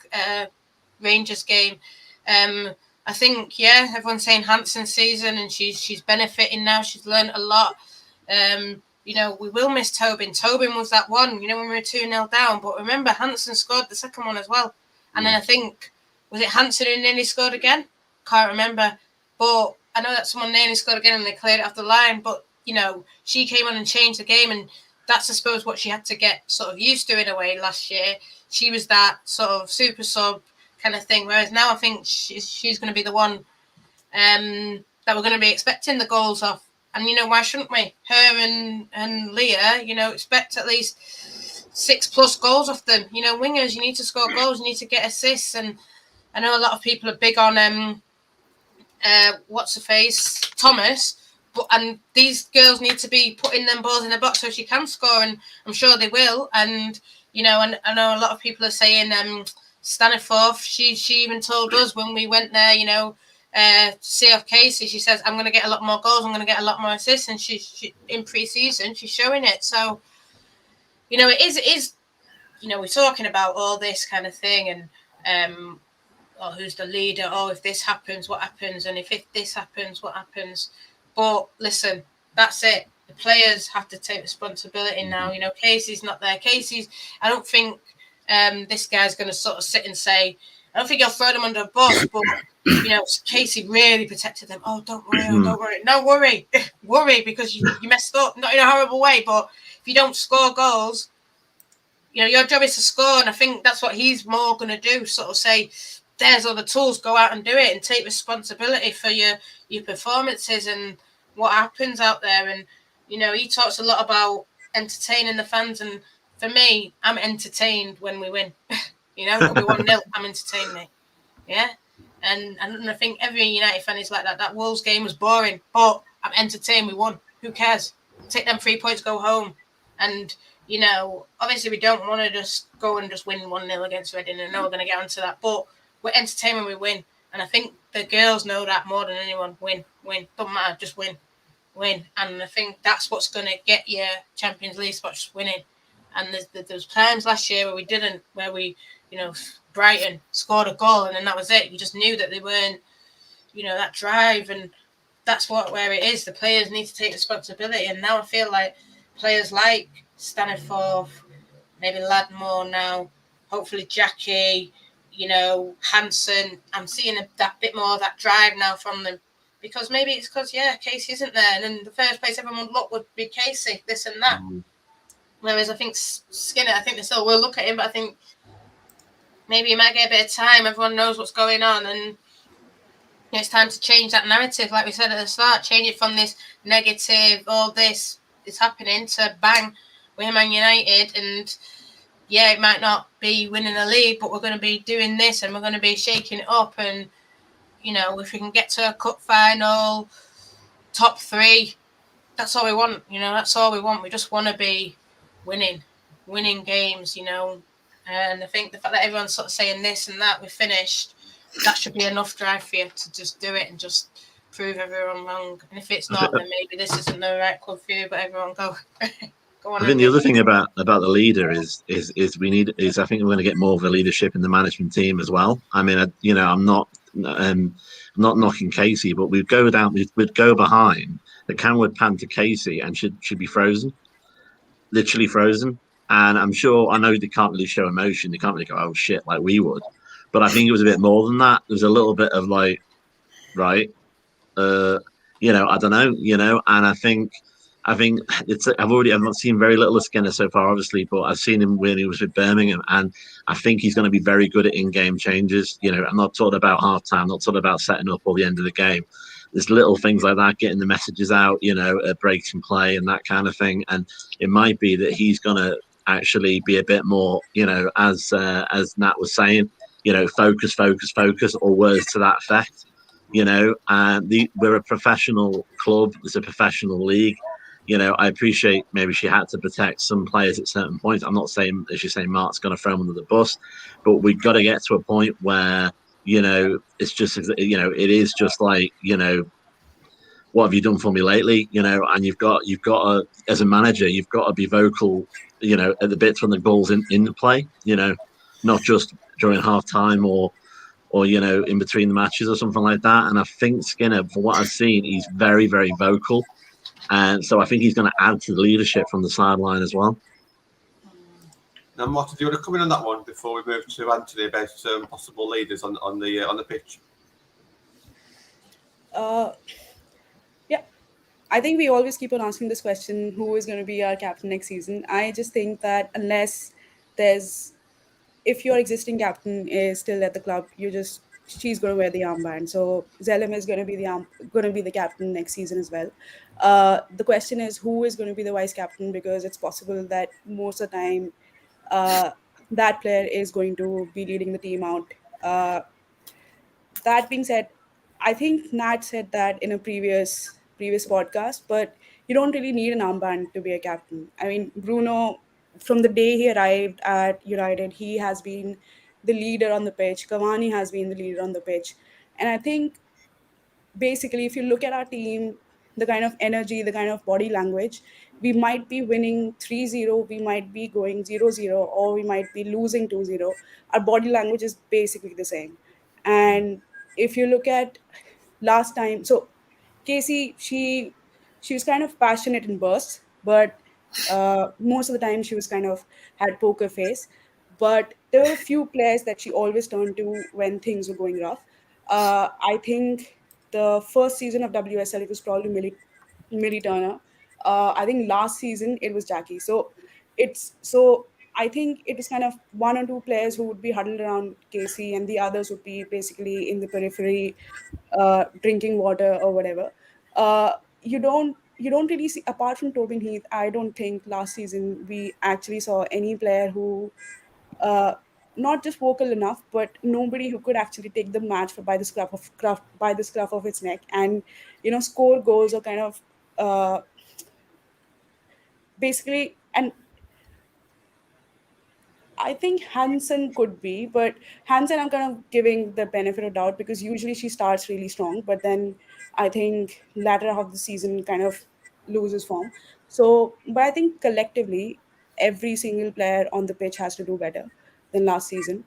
Rangers game. I think, yeah, everyone's saying Hansen's season, and she's benefiting now. She's learned a lot. You know, we will miss Tobin. Tobin was that one, you know, when we were 2-0 down. But remember, Hansen scored the second one as well. And then I think, was it Hansen who nearly scored again? Can't remember. But I know that someone nearly scored again and they cleared it off the line. But, you know, she came on and changed the game. And that's, I suppose, what she had to get sort of used to in a way last year. She was that sort of super sub kind of thing. Whereas now I think she's going to be the one that we're going to be expecting the goals off. And, you know, why shouldn't we? Her and Leah, you know, expect at least 6+ goals off them. You know, wingers, you need to score goals, you need to get assists. And I know a lot of people are big on, what's-her-face, Thomas. And these girls need to be putting them balls in the box so she can score. And I'm sure they will. And, you know, and I know a lot of people are saying Staniforth, she even told us when we went there, you know, to see off Casey, she says, I'm going to get a lot more goals, I'm going to get a lot more assists, and she in pre-season, she's showing it. So, you know, it is, you know, we're talking about all this kind of thing, and oh, who's the leader, oh, if this happens, what happens, and if this happens, what happens. But listen, that's it. The players have to take responsibility now. You know, Casey's not there. I don't think this guy's going to sort of sit and say, I don't think he'll throw them under a bus, but, you know, Casey really protected them. Oh, don't worry, don't worry. No, worry. Worry because you messed up, not in a horrible way, but if you don't score goals, you know, your job is to score, and I think that's what he's more going to do, sort of say, there's all the tools, go out and do it and take responsibility for your performances and what happens out there. And, you know, he talks a lot about entertaining the fans, and for me, I'm entertained when we win. You know, it'll be 1-0, I'm entertained, mate. Yeah? And I think every United fan is like that. That Wolves game was boring, but I'm entertained, we won. Who cares? Take them 3 points, go home. And, you know, obviously we don't want to just go and just win 1-0 against Reading. I know we're going to get onto that, but we're entertained when we win. And I think the girls know that more than anyone. Win. Doesn't matter, just win. And I think that's what's going to get you Champions League spots, winning. And there's times last year where we didn't, where we, you know, Brighton scored a goal and then that was it. You just knew that they weren't, you know, that drive, and that's where it is. The players need to take responsibility. And now I feel like players like Staniforth, maybe Ladmore now, hopefully Jackie, you know, Hansen, I'm seeing that bit more of that drive now from them. Because maybe it's because, Casey isn't there. And in the first place everyone would look would be Casey, this and that. Whereas I think Skinner, I think they still will look at him, but I think maybe he might get a bit of time. Everyone knows what's going on, and you know, it's time to change that narrative. Like we said at the start, change it from this negative, all this is happening, to bang, we're Man United, and yeah, it might not be winning the league, but we're going to be doing this, and we're going to be shaking it up. And you know, if we can get to a cup final, top 3, that's all we want. You know, that's all we want. We just want to be winning games, you know. And I think the fact that everyone's sort of saying this and that, we're finished, that should be enough drive for you to just do it and just prove everyone wrong. And if it's not, then maybe this isn't the right club for you, but everyone go on. I think the other thing about the leader is I think we're going to get more of a leadership in the management team as well. I mean, you know, I'm not knocking Casey, but we'd go behind the Canwood pan to Casey and should be frozen. Literally frozen. And I know they can't really show emotion. They can't really go, oh shit, like we would. But I think it was a bit more than that. There was a little bit of like, right, you know, I don't know, you know. And I think it's, I've not seen very little of Skinner so far, obviously, but I've seen him when he was with Birmingham, and I think he's going to be very good at in-game changes. You know, I'm not talking about half-time, I'm not talking about setting up or the end of the game. There's little things like that, getting the messages out, you know, breaks in play and that kind of thing. And it might be that he's going to actually be a bit more, you know, as Nat was saying, you know, focus, or words to that effect, you know. And we're a professional club, it's a professional league. You know, I appreciate maybe she had to protect some players at certain points. I'm not saying, as you say, Mark's going to throw him under the bus, but we've got to get to a point where, you know, it's just, you know, it is just like, you know, what have you done for me lately? You know, and you've got to, as a manager, you've got to be vocal, you know, at the bits when the ball's in the play, you know, not just during half time or or in between the matches or something like that. And I think Skinner, for what I've seen, he's very, very vocal, and so I think he's going to add to the leadership from the sideline as well. Now, Martin, do you want to come in on that one before we move to Anthony about possible leaders on the pitch? Yeah, I think we always keep on asking this question: who is going to be our captain next season? I just think that if your existing captain is still at the club, she's going to wear the armband. So Zelim is going to be the captain next season as well. The question is who is going to be the vice captain, because it's possible that most of the time that player is going to be leading the team out. That being said, I think Nat said that in a previous podcast, but you don't really need an armband to be a captain. I mean, Bruno, from the day he arrived at United, he has been the leader on the pitch. Cavani has been the leader on the pitch, and I think basically, if you look at our team, the kind of energy, the kind of body language, we might be winning 3-0, we might be going 0-0, or we might be losing 2-0. Our body language is basically the same. And if you look at last time, so Casey, she was kind of passionate in bursts, but most of the time she was kind of had poker face. But there were a few players that she always turned to when things were going rough. I think the first season of WSL, it was probably Millie Turner. I think last season it was Jackie. So I think it was kind of one or two players who would be huddled around Casey, and the others would be basically in the periphery, drinking water or whatever. You don't really see, apart from Tobin Heath. I don't think last season we actually saw any player who uh, not just vocal enough, but nobody who could actually take the match by the scruff of its neck, and score goals, or kind of basically. And I think Hansen could be, but Hansen, I'm kind of giving the benefit of doubt, because usually she starts really strong, but then I think latter half of the season kind of loses form. So, but I think collectively, every single player on the pitch has to do better than last season.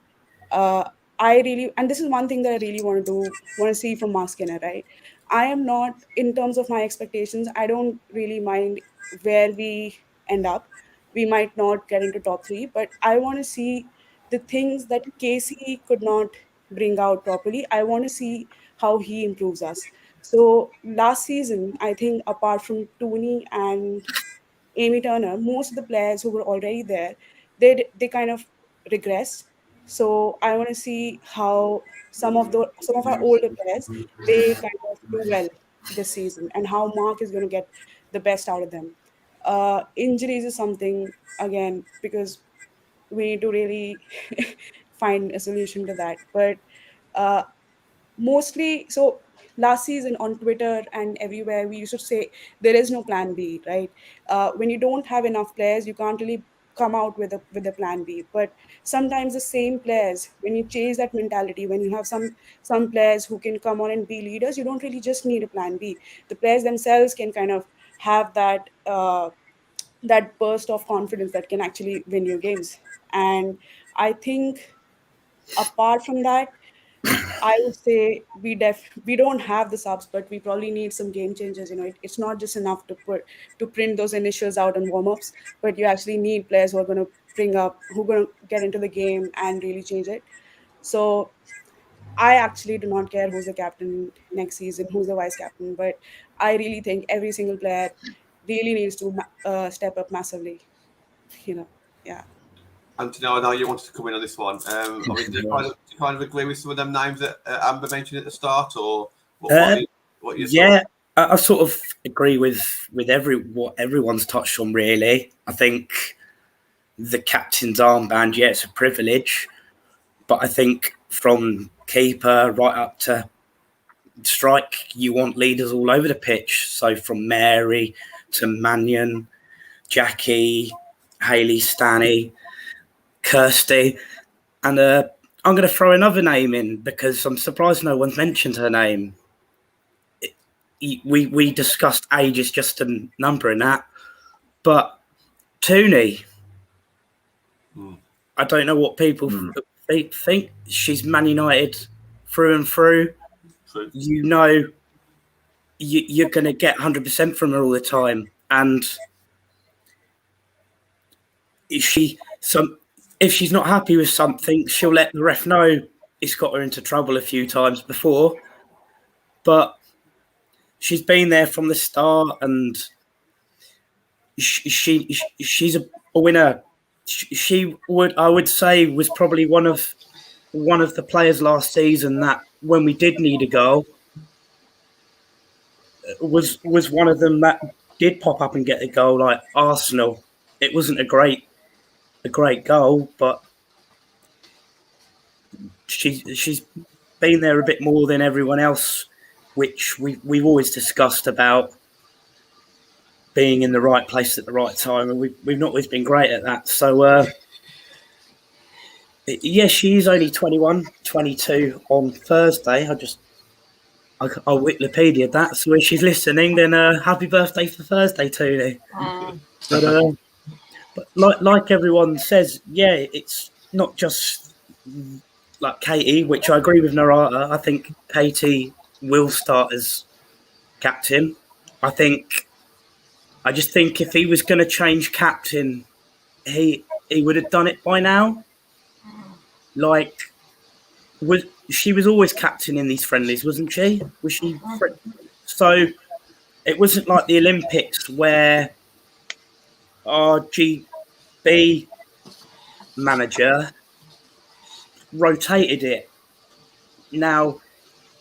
I really, and this is one thing that I really want to see from Mark Skinner, right? I am not, in terms of my expectations, I don't really mind where we end up. We might not get into top three, but I want to see the things that Casey could not bring out properly. I want to see how he improves us. So last season, I think apart from Toone and Amy Turner, most of the players who were already there, they kind of regressed. So I want to see how some of our older players, they kind of do well this season, and how Mark is going to get the best out of them. Injuries is something, again, because we need to really find a solution to that. But uh, mostly, so last season on Twitter and everywhere, we used to say there is no plan B, right? When you don't have enough players, you can't really come out with a plan B. But sometimes the same players, when you change that mentality, when you have some players who can come on and be leaders, you don't really just need a plan B. The players themselves can kind of have that burst of confidence that can actually win you games. And I think apart from that, I would say we don't have the subs, but we probably need some game changers. It's not just enough to print those initials out on warm ups, but you actually need players who are going to who are going to get into the game and really change it. So I actually do not care who's the captain next season, who's the vice captain, but I really think every single player really needs to step up massively. Yeah. Anthony, I know you wanted to come in on this one. I mean, do you kind of agree with some of them names that Amber mentioned at the start, or what you yeah, I sort of agree with what everyone's touched on. Really, I think the captain's armband, yeah, it's a privilege, but I think from keeper right up to strike, you want leaders all over the pitch. So from Mary to Mannion, Jackie, Hayley Stanny, Kirsty, and I'm going to throw another name in because I'm surprised no one's mentioned her name. We discussed age is just a number in that, but Toone, I don't know what people think. She's Man United through and through. True. You know you're going to get 100% from her all the time. And if she's not happy with something, she'll let the ref know. It's got her into trouble a few times before. But she's been there from the start, and she's a winner. I would say, was probably one of the players last season that, when we did need a goal, was one of them that did pop up and get a goal. Like Arsenal, it wasn't a great goal, but she's been there a bit more than everyone else, which we've always discussed about being in the right place at the right time, and we've not always been great at that. So yeah, she's only 21, 22 on Thursday. I'll Wikipedia that, so if she's listening, then happy birthday for Thursday, Toone. But like everyone says, yeah, it's not just like Katie, which I agree with Narata. I think Katie will start as captain. I just think if he was going to change captain, he would have done it by now. Like, she was always captain in these friendlies, wasn't she? Was she? So it wasn't like the Olympics where our GB manager rotated it. Now,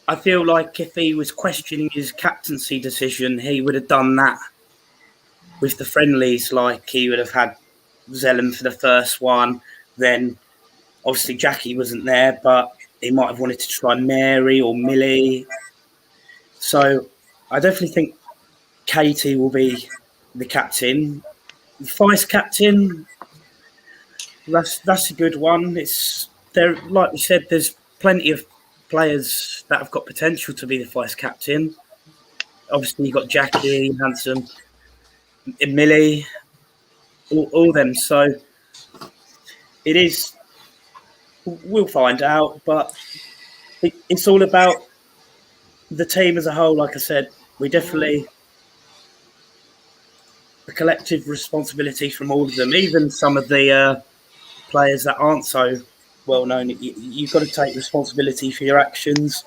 I feel like if he was questioning his captaincy decision, he would have done that with the friendlies. Like, he would have had Zellum for the first one. Then, obviously, Jackie wasn't there, but he might have wanted to try Mary or Millie. So, I definitely think Katie will be the captain. The vice captain, that's a good one. It's there, like we said, there's plenty of players that have got potential to be the vice captain. Obviously, you've got Jackie, Hanson, Millie, all them. So it is. We'll find out, but it's all about the team as a whole. Like I said, we definitely a collective responsibility from all of them, even some of the players that aren't so well known. You've got to take responsibility for your actions.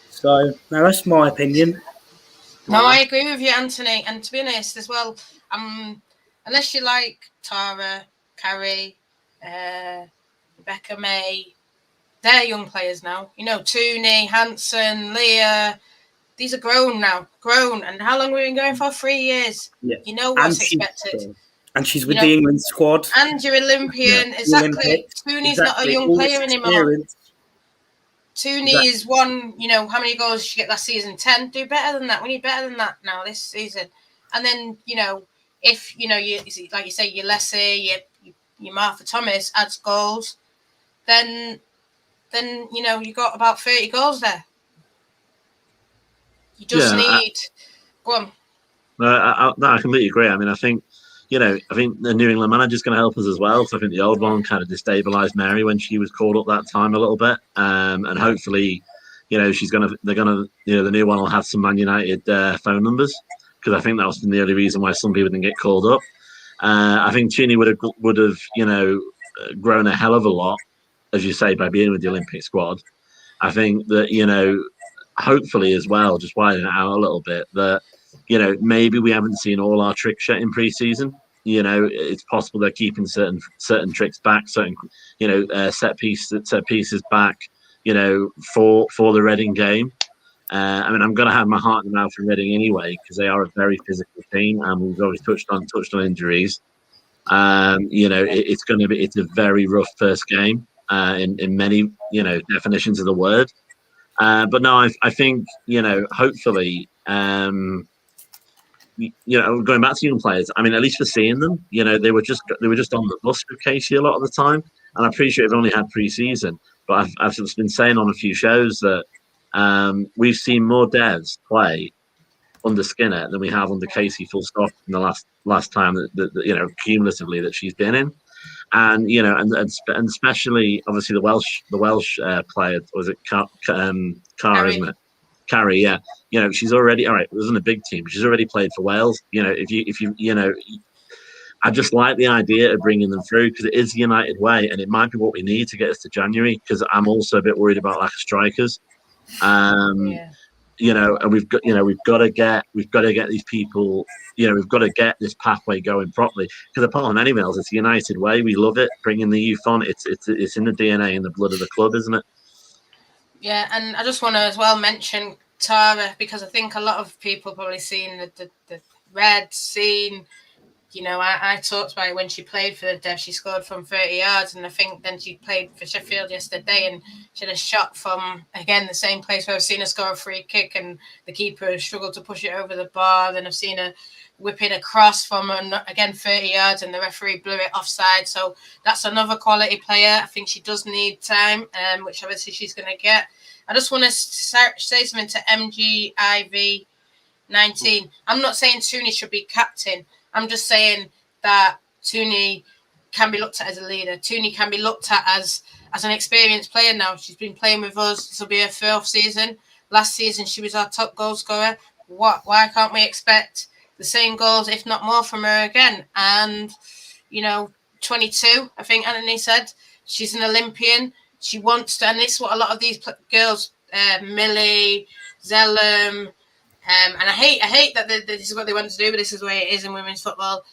So, now that's my opinion. No, I agree with you, Anthony. And to be honest, as well, unless you like Tara, Carrie, Rebecca May, they're young players now. You know, Toone, Hanson, Leah. These are grown now. And how long have we been going for? 3 years. Yeah. You know what's expected. And she's with the England squad. And you're Olympian. Yeah. Exactly. Toone's not a young player anymore. Toone is one, how many goals did she get last season? 10. Do better than that. We need better than that now this season. And then, if, you like you say, your Leslie, your Martha Thomas adds goals, then you got about 30 goals there. You just need. Go on. I completely agree. I mean, I think the New England manager is going to help us as well. So I think the old one kind of destabilised Mary when she was called up that time a little bit, and hopefully, the new one will have some Man United phone numbers, because I think that was the only reason why some people didn't get called up. I think Chinny would have grown a hell of a lot, as you say, by being with the Olympic squad. I think that hopefully as well, just widening it out a little bit, that maybe we haven't seen all our tricks yet in pre-season. It's possible they're keeping certain tricks back, certain set pieces back, for the Reading game. I mean, I'm going to have my heart in the mouth for Reading anyway, because they are a very physical team, and we've always touched on injuries. It's a very rough first game in many definitions of the word. But no, I think hopefully. Going back to young players, I mean, at least for seeing them, they were just on the bus with Casey a lot of the time. And I appreciate we've only had pre-season, but I've just been saying on a few shows that we've seen more devs play under Skinner than we have under Casey, full stop, in the last time that cumulatively that she's been in. And and especially obviously the Welsh player, was it Car, isn't it? Carrie, yeah. She's already all right. It wasn't a big team, but she's already played for Wales. If you I just like the idea of bringing them through because it is the United way, and it might be what we need to get us to January. Because I'm also a bit worried about lack of strikers. And we've got to get these people. We've got to get this pathway going properly. Because apart from anything else, it's the United way. We love it, bringing the youth on. It's in the DNA and the blood of the club, isn't it? Yeah, and I just want to as well mention Tara, because I think a lot of people probably seen the red scene. I talked about it when she played for the Dev. She scored from 30 yards, and I think then she played for Sheffield yesterday, and she had a shot from, again, the same place where I've seen her score a free kick, and the keeper struggled to push it over the bar. Then I've seen her whip it across from, again, 30 yards, and the referee blew it offside. So that's another quality player. I think she does need time, which obviously she's going to get. I just want to say something to MGIV 19. I'm not saying Toone should be captain. I'm just saying that Toone can be looked at as a leader. Toone can be looked at as an experienced player now. She's been playing with us. This will be her 4th season. Last season, she was our top goal scorer. Why can't we expect the same goals, if not more, from her again? And, 22, I think Anthony said, she's an Olympian. She wants to, and this is what a lot of these girls, Millie, Zellum, and I hate that this is what they want to do, but this is the way it is in women's football.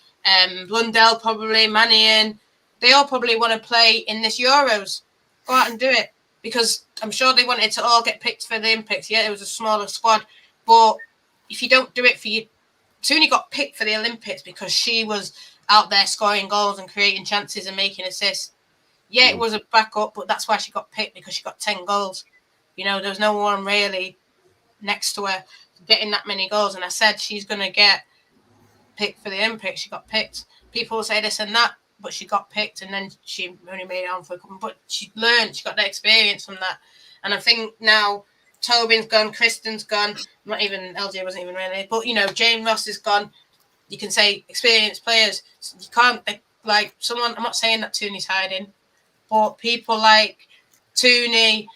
Blundell probably, Mannion, they all probably want to play in this Euros. Go out and do it, because I'm sure they wanted to all get picked for the Olympics. Yeah, it was a smaller squad, but if you don't do it for you, Toone got picked for the Olympics because she was out there scoring goals and creating chances and making assists. Yeah, it was a backup, but that's why she got picked, because she got 10 goals. There was no one really next to her getting that many goals, and I said she's going to get picked for the Olympics. She got picked. People will say this and that, but she got picked, and then she only made it on for a couple. But she learned, she got the experience from that. And I think now Tobin's gone, Kristen's gone. Not even LJ wasn't even really, but Jane Ross is gone. You can say experienced players. You can't like someone. I'm not saying that Toone's hiding, but people like Toone,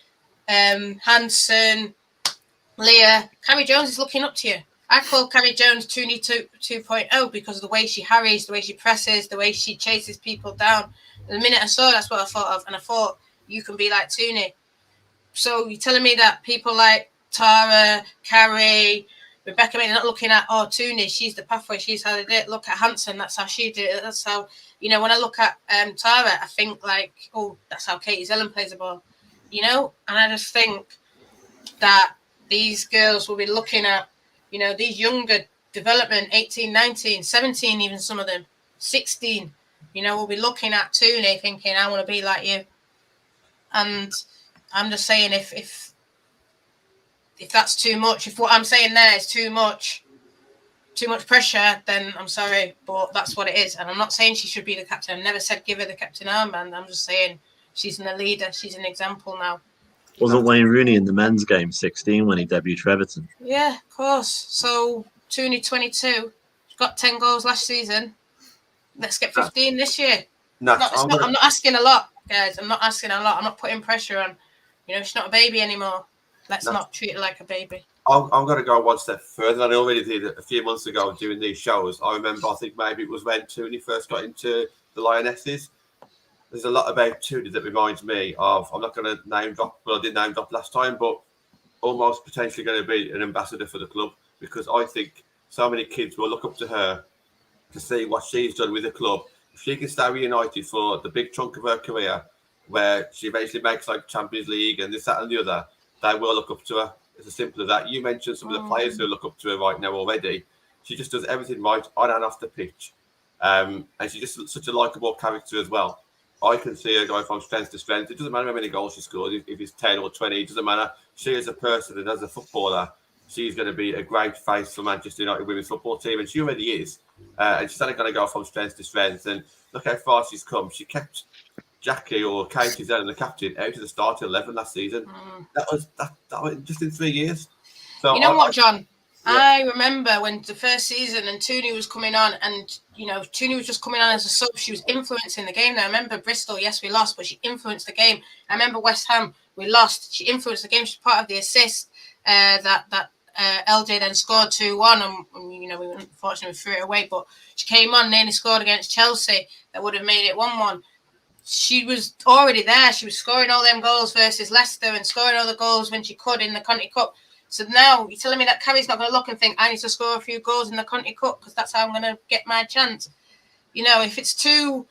Hansen, Leah, Carrie Jones is looking up to you. I call Carrie Jones Toone 2.0 because of the way she harries, the way she presses, the way she chases people down. And the minute I saw, that's what I thought of, and I thought you can be like Toone. So you're telling me that people like Tara, Carrie, Rebecca, they're not looking at Toone, she's the pathway, she's how they did it. Look at Hansen, that's how she did it. That's how when I look at Tara, I think like, that's how Katie Zellum plays the ball. And I just think that these girls will be looking at, these younger development, 18, 19, 17, even some of them, 16, will be looking at Toone thinking, I want to be like you. And I'm just saying, if that's too much, if what I'm saying there is too much pressure, then I'm sorry, but that's what it is. And I'm not saying she should be the captain. I've never said give her the captain armband. I'm just saying she's a leader. She's an example now. Wasn't Wayne Rooney in the men's game 16 when he debuted for Everton? Yeah, of course. So Toone 22, got 10 goals last season. Let's get 15 this year. I'm not asking a lot, guys. I'm not asking a lot. I'm not putting pressure on. She's not a baby anymore. Let's not treat her like a baby. I'm going to go one step further than I already did a few months ago doing these shows. I remember, I think maybe it was when Toone first got into the Lionesses. There's a lot about Toone that reminds me of, I'm not going to name drop, well, I did name drop last time, but almost potentially going to be an ambassador for the club, because I think so many kids will look up to her to see what she's done with the club. If she can stay with United for the big chunk of her career, where she eventually makes like Champions League and this, that and the other, they will look up to her. It's as simple as that. You mentioned some of the players who look up to her right now already. She just does everything right on and off the pitch. And she's just such a likeable character as well. I can see her going from strength to strength. It doesn't matter how many goals she scores, if it's 10 or 20, it doesn't matter. She as a person and as a footballer, she's going to be a great face for Manchester United women's football team, and she already is. And she's only going to go from strength to strength. And look how far she's come. She kept Jackie or Katie Zellum, the captain, out of the starting 11 last season. That was just in 3 years. So what, John? I remember when the first season and Toone was coming on, and Toone was just coming on as a sub. She was influencing the game. Now, I remember Bristol, yes, we lost, but she influenced the game. I remember West Ham, we lost. She influenced the game. She's part of the assist that LJ then scored 2-1, and we unfortunately threw it away. But she came on, nearly scored against Chelsea. That would have made it 1-1. She was already there. She was scoring all them goals versus Leicester and scoring all the goals when she could in the County Cup. So now you're telling me that Carrie's not going to look and think, I need to score a few goals in the County Cup because that's how I'm going to get my chance. If it's too,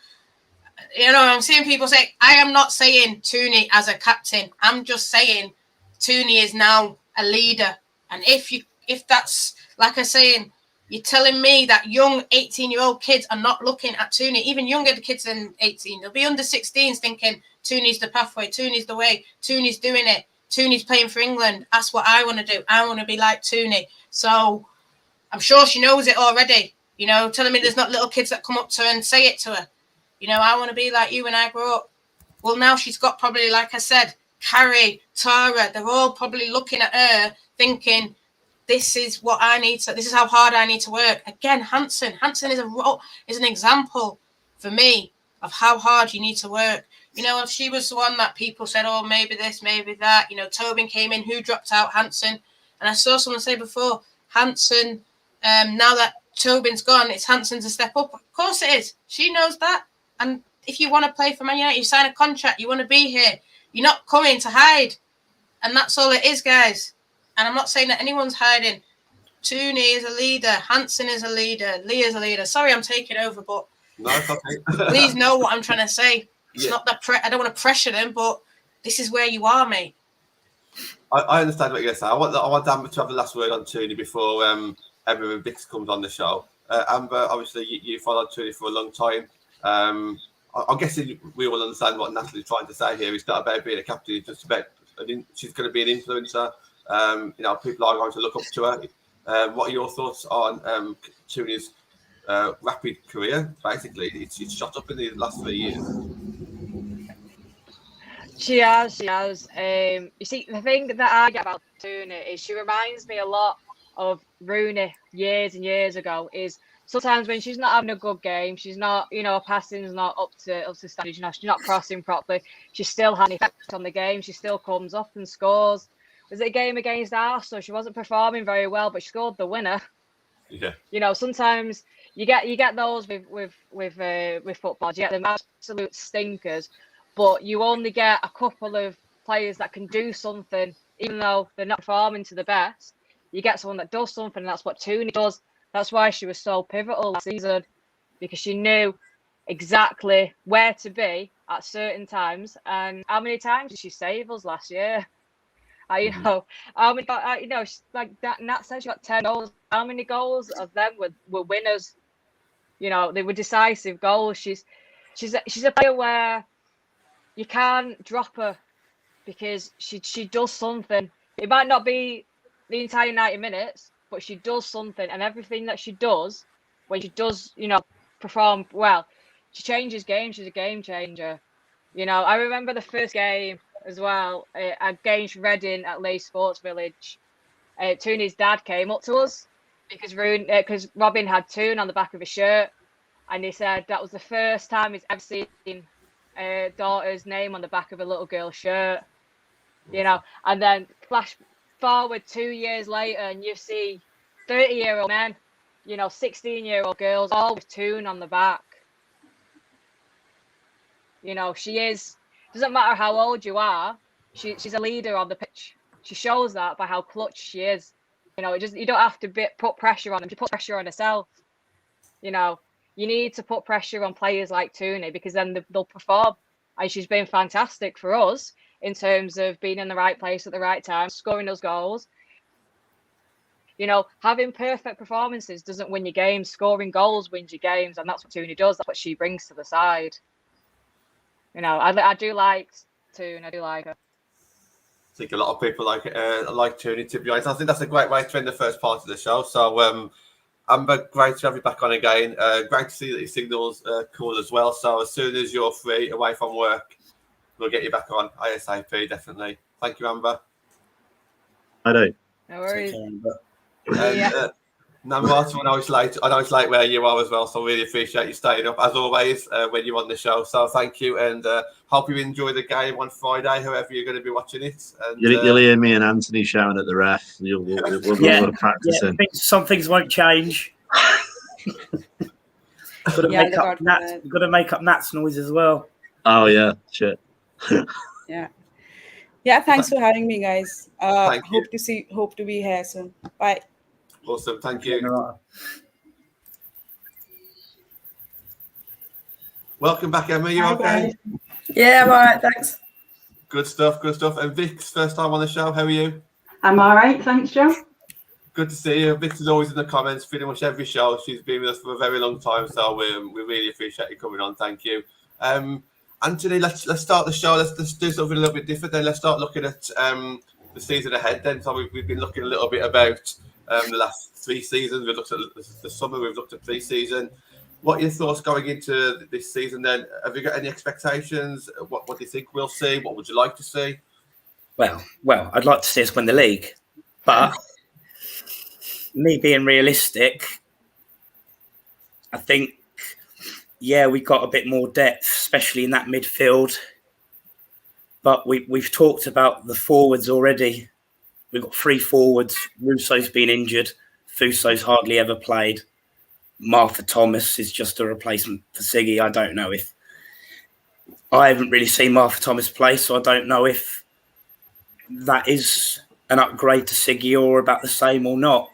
I'm seeing people say, I am not saying Toone as a captain. I'm just saying Toone is now a leader. And if that's, like I'm saying, you're telling me that young 18-year-old kids are not looking at Toone, even younger kids than 18. They'll be under 16s thinking Toone's the pathway, Toone's the way, Toone's doing it. Toone's playing for England. That's what I want to do. I want to be like Toone. So I'm sure she knows it already. Telling me there's not little kids that come up to her and say it to her. I want to be like you when I grow up. Well, now she's got probably, like I said, Carrie, Tara, they're all probably looking at her thinking, this is what I need to, this is how hard I need to work. Again, Hansen is an example for me of how hard you need to work. If she was the one that people said, oh, maybe this, maybe that, Tobin came in, who dropped out? Hansen. And I saw someone say before, Hansen, now that Tobin's gone, it's Hansen to step up. Of course it is. She knows that. And if you want to play for Man United, you sign a contract, you want to be here. You're not coming to hide. And that's all it is, guys. And I'm not saying that anyone's hiding. Toone is a leader. Hansen is a leader. Lee is a leader. Sorry, I'm taking over, but no, it's okay. Please know what I'm trying to say. It's not that I don't want to pressure them, but this is where you are, mate. I understand what you're going to say. I want Amber to have the last word on Toone before Emma and Vix comes on the show. Amber, obviously, you followed Toone for a long time. I'm guessing we all understand what Natalie's trying to say here. It's not about being a captain. It's just about she's going to be an influencer. People are going to look up to her. What are your thoughts on Toone's rapid career? Basically, it's shot up in the last 3 years. She has. You see, the thing that I get about Toone is she reminds me a lot of Rooney years and years ago. Is sometimes when she's not having a good game, she's not, passing's not up to standard. She's not crossing properly. She still has an effect on the game. She still comes up and scores. Was it a game against Arsenal? She wasn't performing very well, but she scored the winner. Yeah. Sometimes you get those with football. You get them absolute stinkers, but you only get a couple of players that can do something, even though they're not performing to the best. You get someone that does something, and that's what Toone does. That's why she was so pivotal last season, because she knew exactly where to be at certain times. And how many times did she save us last year? How many? Like that. Nat said she got 10 goals. How many goals of them were winners? They were decisive goals. She's a player where you can't drop her because she does something. It might not be the entire 90 minutes, but she does something, and everything that she does, when she does, perform well, she changes games. She's a game changer. I remember the first game as well against Reading at Leigh Sports Village. Toone's dad came up to us because Robin had Toone on the back of his shirt, and he said that was the first time he's ever seen daughter's name on the back of a little girl's shirt. And then flash forward 2 years later, and you see 30-year-old men, 16-year-old girls, all with Toone on the back. She is. Doesn't matter how old you are, she's a leader on the pitch. She shows that by how clutch she is. You don't have to put pressure on them. She puts pressure on herself. You need to put pressure on players like Toone, because then they'll perform. And she's been fantastic for us in terms of being in the right place at the right time, scoring those goals. Having perfect performances doesn't win your games. Scoring goals wins your games, and that's what Toone does. That's what she brings to the side. I do like Toone. I do like her. I think a lot of people like Toone, to be honest. I think that's a great way to end the first part of the show. So, Amber, great to have you back on again. Great to see that your signal's cool as well. So as soon as you're free, away from work, we'll get you back on ASAP, definitely. Thank you, Amber. I do. No worries. And, Yeah. no, Martin, I know it's late where you are as well, so I really appreciate you staying up as always when you're on the show. So thank you, and hope you enjoy the game on Friday, whoever you're going to be watching it. And You'll hear me and Anthony shouting at the ref. We'll practice in. Some things won't change. Got to make up Nat's noise as well. Oh yeah, shit. Yeah. Thanks for having me, guys. Thank you. Hope to be here soon. Bye. Awesome, thank you. Welcome back, Emma. You okay? Yeah, I'm all right, thanks. Good stuff. And Vic's first time on the show. How are you? I'm all right, thanks, Joe. Good to see you. Vic's always in the comments, pretty much every show. She's been with us for a very long time, so we really appreciate you coming on. Thank you. Anthony, let's start the show. Let's do something a little bit different then. Let's start looking at the season ahead then. So we've been looking a little bit about the last 3 seasons. We've looked at the summer, we've looked at pre-season. What are your thoughts going into this season then? Have you got any expectations? What do you think we'll see? What would you like to see? Well, I'd like to see us win the league. But me being realistic, I think, we've got a bit more depth, especially in that midfield. But we've talked about the forwards already. We've got 3 forwards. Russo's been injured. Fuso's hardly ever played. Martha Thomas is just a replacement for Siggy. I haven't really seen Martha Thomas play, so I don't know if that is an upgrade to Siggy or about the same or not.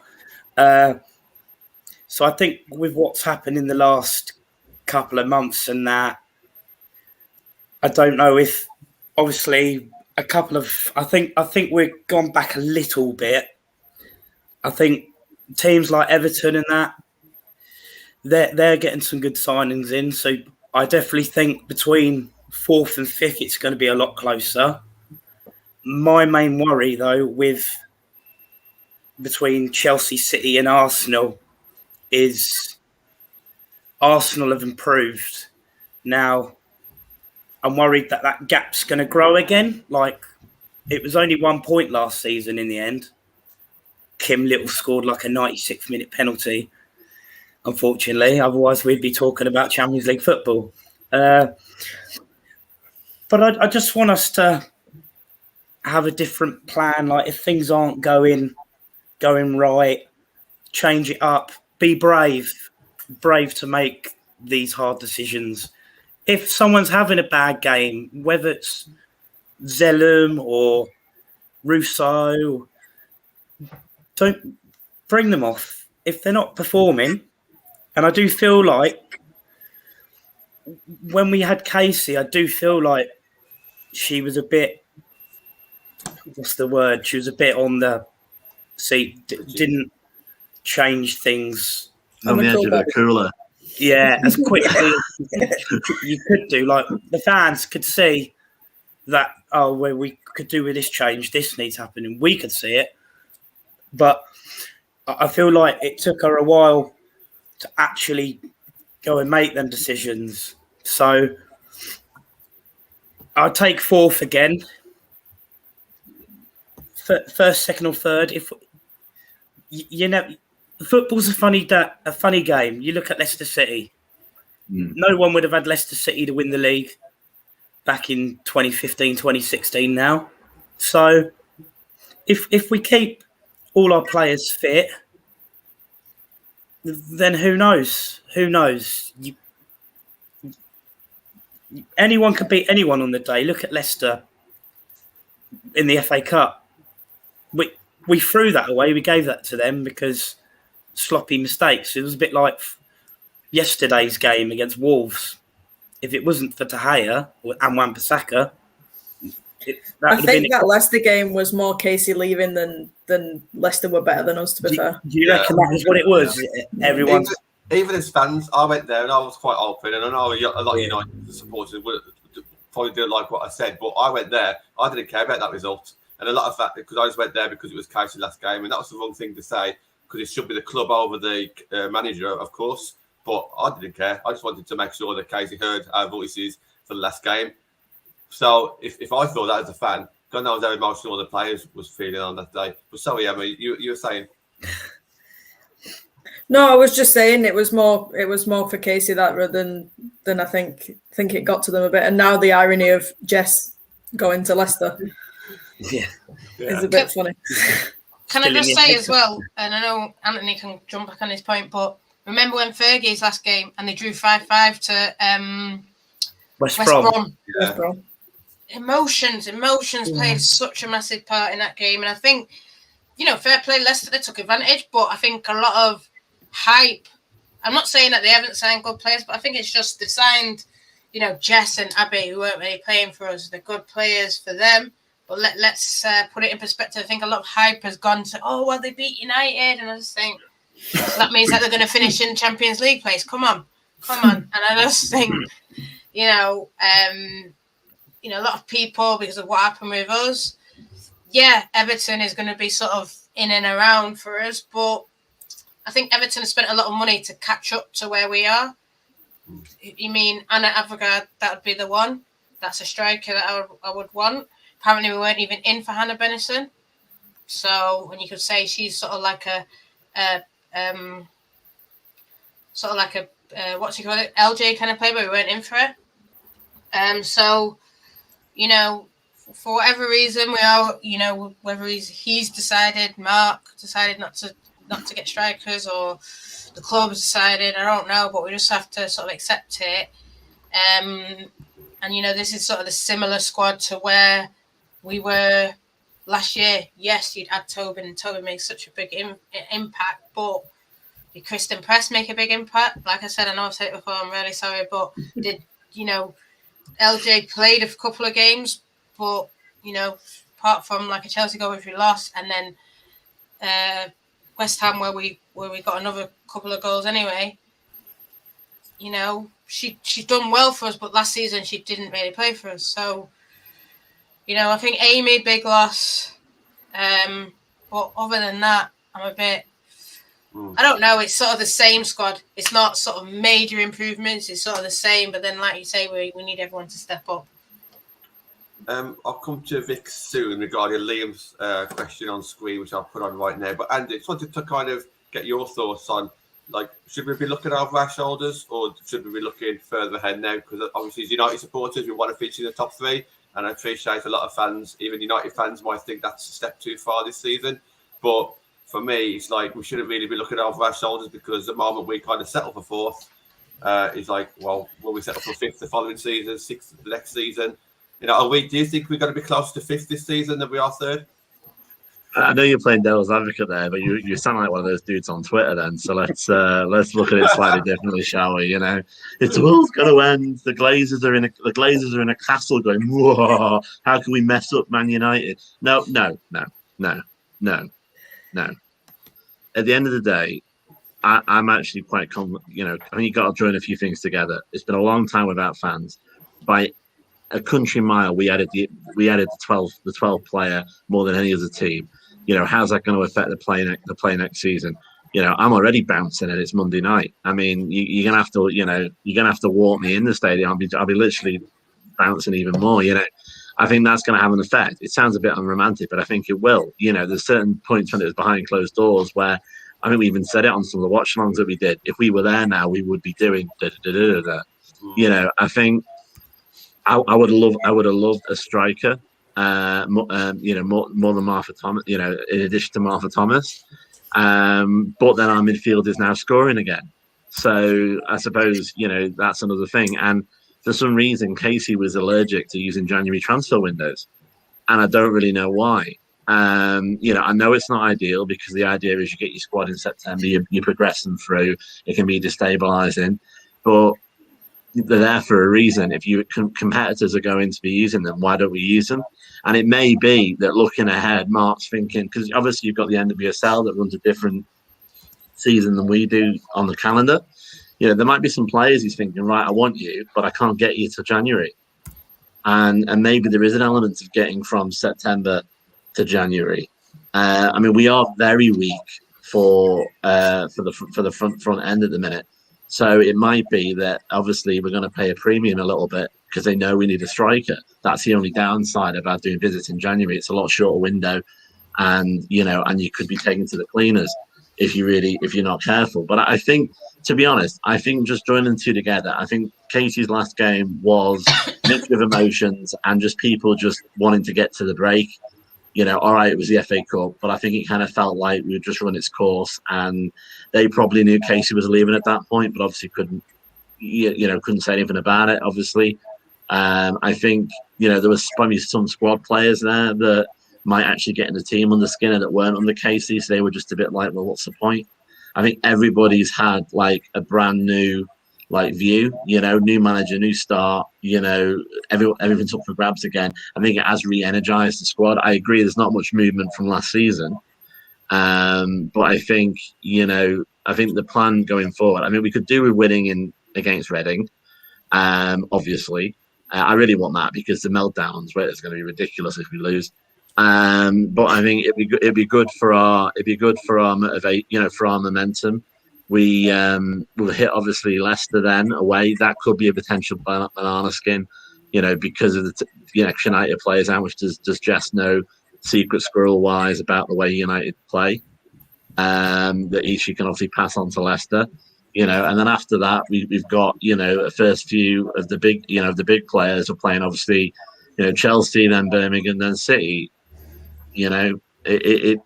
So I think with what's happened in the last couple of months and that, I don't know if obviously I think we've gone back a little bit. I think teams like Everton and that, they're getting some good signings in. So I definitely think between 4th and 5th, it's going to be a lot closer. My main worry, though, between Chelsea, City and Arsenal is Arsenal have improved. Now, I'm worried that gap's going to grow again. Like, it was only 1 point last season in the end. Kim Little scored like a 96-minute penalty, unfortunately. Otherwise, we'd be talking about Champions League football. But I just want us to have a different plan. Like, if things aren't going right, change it up. Be brave to make these hard decisions. If someone's having a bad game, whether it's Zellum or Russo, don't bring them off if they're not performing. And I do feel like when we had Casey, I do feel like she was a bit, what's the word? She was a bit on the seat, didn't change things. On the edge of a cooler. Yeah, as quickly as you could do. Like, the fans could see that, we could do with this change, this needs to happen, and we could see it. But I feel like it took her a while to actually go and make them decisions. So I'll take 4th again. First, second, or third. If you know, football's a funny game. You look at Leicester City. No one would have had Leicester City to win the league back in 2015, 2016 now. So if we keep all our players fit, then who knows? Anyone could beat anyone on the day. Look at Leicester in the FA Cup. We threw that away. We gave that to them because sloppy mistakes. It was a bit like yesterday's game against Wolves. If it wasn't for Tahaya and Wan-Bissaka, I think that Leicester game was more Casey leaving than Leicester were better than us, to be fair. Do you reckon that was what it was? Everyone, even as fans, I went there and I was quite open, and I know a lot of United supporters would probably didn't like what I said, but I went there. I didn't care about that result, and a lot of that because I just went there because it was Casey's last game, and that was the wrong thing to say because it should be the club over the manager, of course. But I didn't care. I just wanted to make sure that Casey heard our voices for the last game. So if I thought that as a fan, God knows how emotional the players was feeling on that day. But sorry, Emma, you were saying. No, I was just saying it was more for Casey that than I think it got to them a bit. And now the irony of Jess going to Leicester is a bit funny. Can I just say as well, and I know Anthony can jump back on his point, but remember when Fergie's last game and they drew 5-5 to West Brom? Yeah. West Brom. Emotions played such a massive part in that game, and I think, fair play Leicester, they took advantage, but I think a lot of hype. I'm not saying that they haven't signed good players, but I think it's just they signed, Jess and Abby, who weren't really playing for us. They're good players for them, but let's put it in perspective. I think a lot of hype has gone to, they beat United, and I just think that means that they're going to finish in Champions League place. Come on, and I just think, a lot of people, because of what happened with us, Everton is going to be sort of in and around for us, but I think Everton has spent a lot of money to catch up to where we are. You mean Anna Avogard, that would be the one. That's a striker that I would want. Apparently we weren't even in for Hannah Bennison. So when you could say she's sort of like what's he called it? LJ kind of player, but we weren't in for it. So, for whatever reason, we are, whether he's decided, Mark decided not to get strikers, or the club has decided, I don't know, but we just have to sort of accept it. And, this is sort of the similar squad to where we were last year. Yes, you'd had Tobin, and Tobin makes such a big impact, but did Kristen Press make a big impact? Like I said, I know I've said it before, I'm really sorry, but did, LJ played a couple of games, but, apart from like a Chelsea goal which we lost, and then West Ham where we got another couple of goals anyway, she's done well for us, but last season she didn't really play for us. So, I think Amy, big loss. But other than that, I'm a bit, I don't know, it's sort of the same squad. It's not sort of major improvements, it's sort of the same, but then like you say, we need everyone to step up. I'll come to Vic soon regarding Liam's question on Squee, which I'll put on right now. But Andy, just wanted to kind of get your thoughts on, like, should we be looking over our shoulders, or should we be looking further ahead now? Because obviously as United supporters, we want to feature in the top three, and I appreciate a lot of fans, even United fans, might think that's a step too far this season. But for me, it's like we shouldn't really be looking over our shoulders, because the moment we kind of settle for fourth, it's like, well, will we settle for fifth the following season, sixth the next season? Do you think we're going to be closer to fifth this season than we are third? I know you're playing devil's advocate there, but you sound like one of those dudes on Twitter then. So let's look at it slightly differently, shall we? It's the world's going to end. The Glazers are in a castle going, whoa, how can we mess up Man United? No. At the end of the day, I'm actually quite confident. I think you've got to join a few things together. It's been a long time without fans. By a country mile, we added the 12th player more than any other team. How's that going to affect the play next season? I'm already bouncing, and it's Monday night. I mean, you're gonna have to walk me in the stadium. I'll be literally bouncing even more. I think that's going to have an effect. It sounds a bit unromantic, but I think it will. There's certain points when it was behind closed doors where, I think we even said it on some of the watch-alongs that we did. If we were there now, we would be doing da-da-da-da-da. I think I would have loved a striker, more than Martha Thomas, in addition to Martha Thomas. But then our midfield is now scoring again. So I suppose, that's another thing. And for some reason, Casey was allergic to using January transfer windows. And I don't really know why. I know it's not ideal, because the idea is you get your squad in September, you progress them through. It can be destabilising. But they're there for a reason. If your competitors are going to be using them, why don't we use them? And it may be that looking ahead, Mark's thinking, because obviously you've got the WSL that runs a different season than we do on the calendar. There might be some players he's thinking, right, I want you, but I can't get you till January. And maybe there is an element of getting from September to January. We are very weak for the front end at the minute. So it might be that obviously we're going to pay a premium a little bit because they know we need a striker. That's the only downside about doing visits in January. It's a lot shorter window, and you could be taken to the cleaners. if you're not careful. But I think, to be honest, I think just joining the two together, I think Casey's last game was a mixture of emotions and just people just wanting to get to the break. All right, it was the FA Cup, but I think it kind of felt like we had just run its course, and they probably knew Casey was leaving at that point, but obviously couldn't say anything about it, obviously. I think, there was probably some squad players there that might actually get in the team under Skinner that weren't under Casey, so they were just a bit like, well, what's the point? I think everybody's had like a brand new view, new manager, new start, everything's up for grabs again. I think it has re-energized the squad. I agree there's not much movement from last season. But I think, the plan going forward, we could do with winning against Reading, obviously. I really want that because the meltdowns, right, it's going to be ridiculous if we lose. But I think it'd be good for our for our momentum. We'll hit obviously Leicester then away. That could be a potential banana skin, because of the United players. How much does Jess know, secret squirrel wise, about the way United play? That she can obviously pass on to Leicester, and then after that we've got a first few of the big players are playing obviously, Chelsea, then Birmingham, then City. It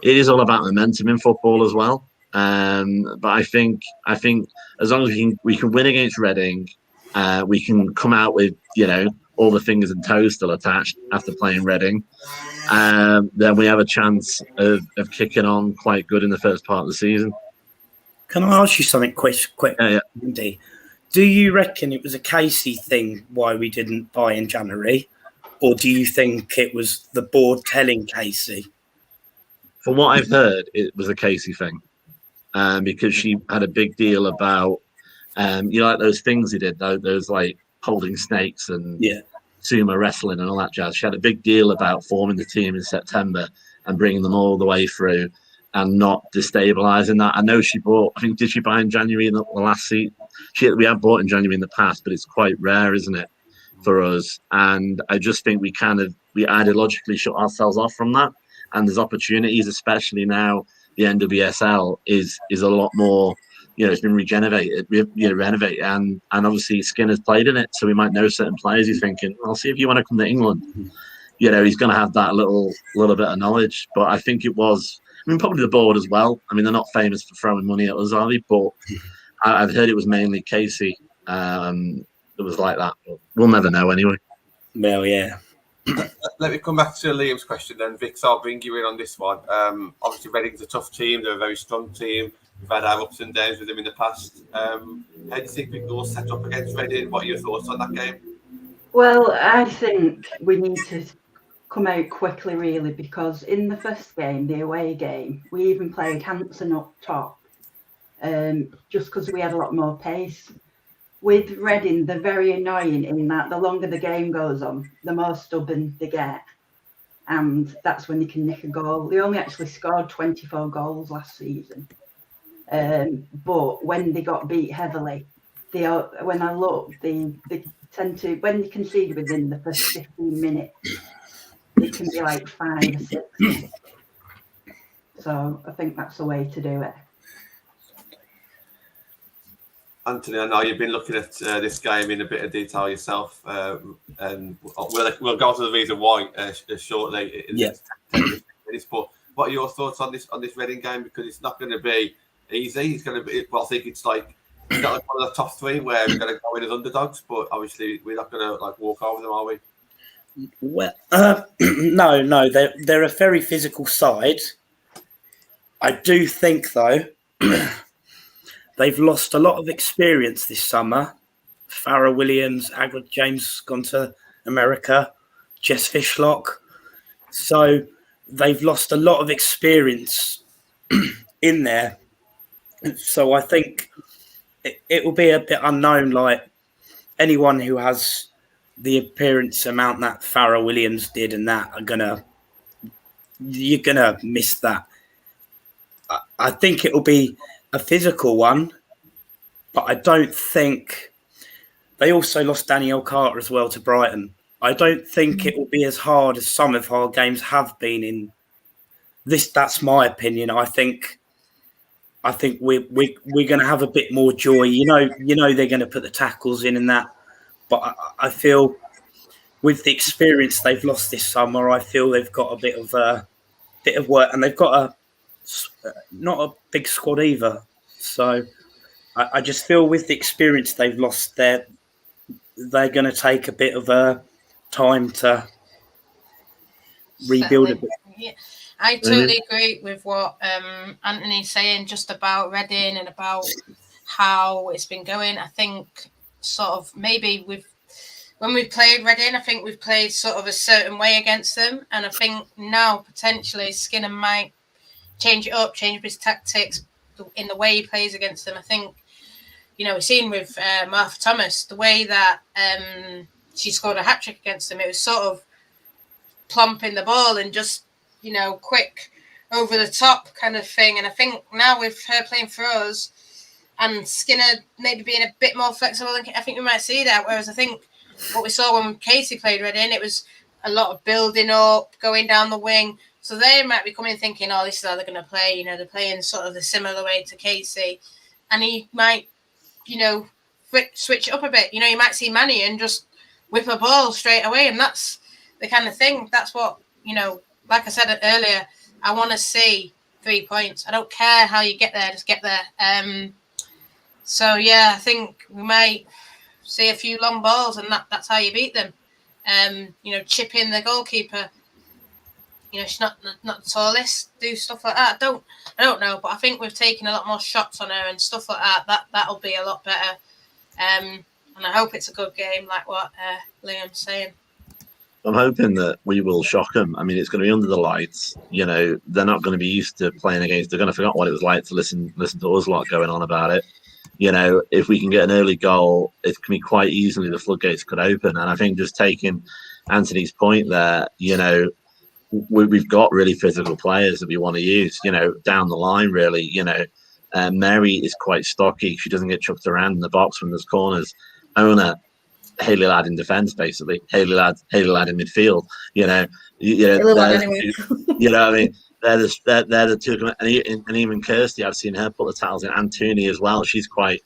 is all about momentum in football as well. But I think as long as we can win against Reading, we can come out with all the fingers and toes still attached after playing Reading. Then we have a chance of kicking on quite good in the first part of the season. Can I ask you something quick? Yeah. Andy? Do you reckon it was a Casey thing why we didn't buy in January, or do you think it was the board telling Casey? From what I've heard, it was a Casey thing. Because she had a big deal about, like those things he did, those like holding snakes and sumo wrestling and all that jazz. She had a big deal about forming the team in September and bringing them all the way through and not destabilising that. I know she bought, did she buy in January in the last seat? We have bought in January in the past, but it's quite rare, isn't it, for us? And I just think we ideologically shut ourselves off from that. And there's opportunities, especially now. The NWSL is a lot more, it's been renovated, and obviously Skinner's played in it, so we might know certain players. He's thinking, I'll see if you want to come to England. He's going to have that little bit of knowledge. But I think it was, probably the board as well. They're not famous for throwing money at us, are they? But I've heard it was mainly Casey that was like that. But we'll never know anyway. Well, yeah. Let me come back to Liam's question then. Vix, I'll bring you in on this one. Obviously, Reading's a tough team. They're a very strong team. We've had our ups and downs with them in the past. How do you think we will set up against Reading? What are your thoughts on that game? Well, I think we need to come out quickly, really, because in the first game, the away game, we even played Hanson up top, just because we had a lot more pace. With Reading, they're very annoying in that the longer the game goes on, the more stubborn they get. And that's when they can nick a goal. They only actually scored 24 goals last season. But when they got beat heavily, when I look, they tend to, when they concede within the first 15 minutes, it can be like 5 or 6. So I think that's the way to do it. Anthony, I know you've been looking at this game in a bit of detail yourself, and we'll go to the reason why shortly. But what are your thoughts on this Reading game? Because it's not going to be easy. It's going to be. Well, I think it's like one of the top 3 where we're going to go in as underdogs, but obviously we're not going to walk over them, are we? Well, no, they're a very physical side. I do think though. They've lost a lot of experience this summer. Farrah Williams, Agra James gone to America, Jess Fishlock. So they've lost a lot of experience in there. So I think it will be a bit unknown. Like anyone who has the appearance amount that Farrah Williams did and that you're gonna miss that. I think it will be a physical one, but I don't think they also lost Danielle Carter as well to Brighton. I don't think it will be as hard as some of our games have been in this. That's my opinion. I think I think we're going to have a bit more joy. You know they're going to put the tackles in and that, but I feel with the experience they've lost this summer, I feel they've got a bit of work, and they've got not a big squad either. So I just feel with the experience they've lost, they're going to take a bit of time to rebuild a bit. Yeah. I totally agree with what Anthony's saying just about Reading and about how it's been going. I think sort of maybe when we've played Reading, I think we've played sort of a certain way against them. And I think now potentially Skinner might change it up, change his tactics in the way he plays against them. I think, we've seen with Martha Thomas, the way that she scored a hat-trick against them, it was sort of plumping the ball and just, quick over the top kind of thing. And I think now with her playing for us and Skinner maybe being a bit more flexible, I think we might see that. Whereas I think what we saw when Casey played Reading, it was a lot of building up, going down the wing. So they might be coming thinking, oh, this is how they're going to play. They're playing sort of the similar way to Casey. And he might, switch it up a bit. You might see Manny and just whip a ball straight away. And that's the kind of thing. That's what, like I said earlier, I want to see 3 points. I don't care how you get there, just get there. So, yeah, I think we might see a few long balls and that's how you beat them. Chip in the goalkeeper. She's not the tallest, do stuff like that. I don't know, but I think we've taken a lot more shots on her and stuff like that. That'll be a lot better. And I hope it's a good game, like what Liam's saying. I'm hoping that we will shock them. I mean, it's going to be under the lights. They're not going to be used to playing against. They're going to forget what it was like to listen to us lot going on about it. If we can get an early goal, it can be quite easily the floodgates could open. And I think just taking Anthony's point there, we've got really physical players that we want to use. Down the line, really. Mary is quite stocky. She doesn't get chucked around in the box when there's corners. Ona, Hayley Ladd in defence, basically. Hayley Ladd in midfield. Anyway. What I mean? They're the two, and even Kirsty, I've seen her put the tackles in, and Toone as well. She's quite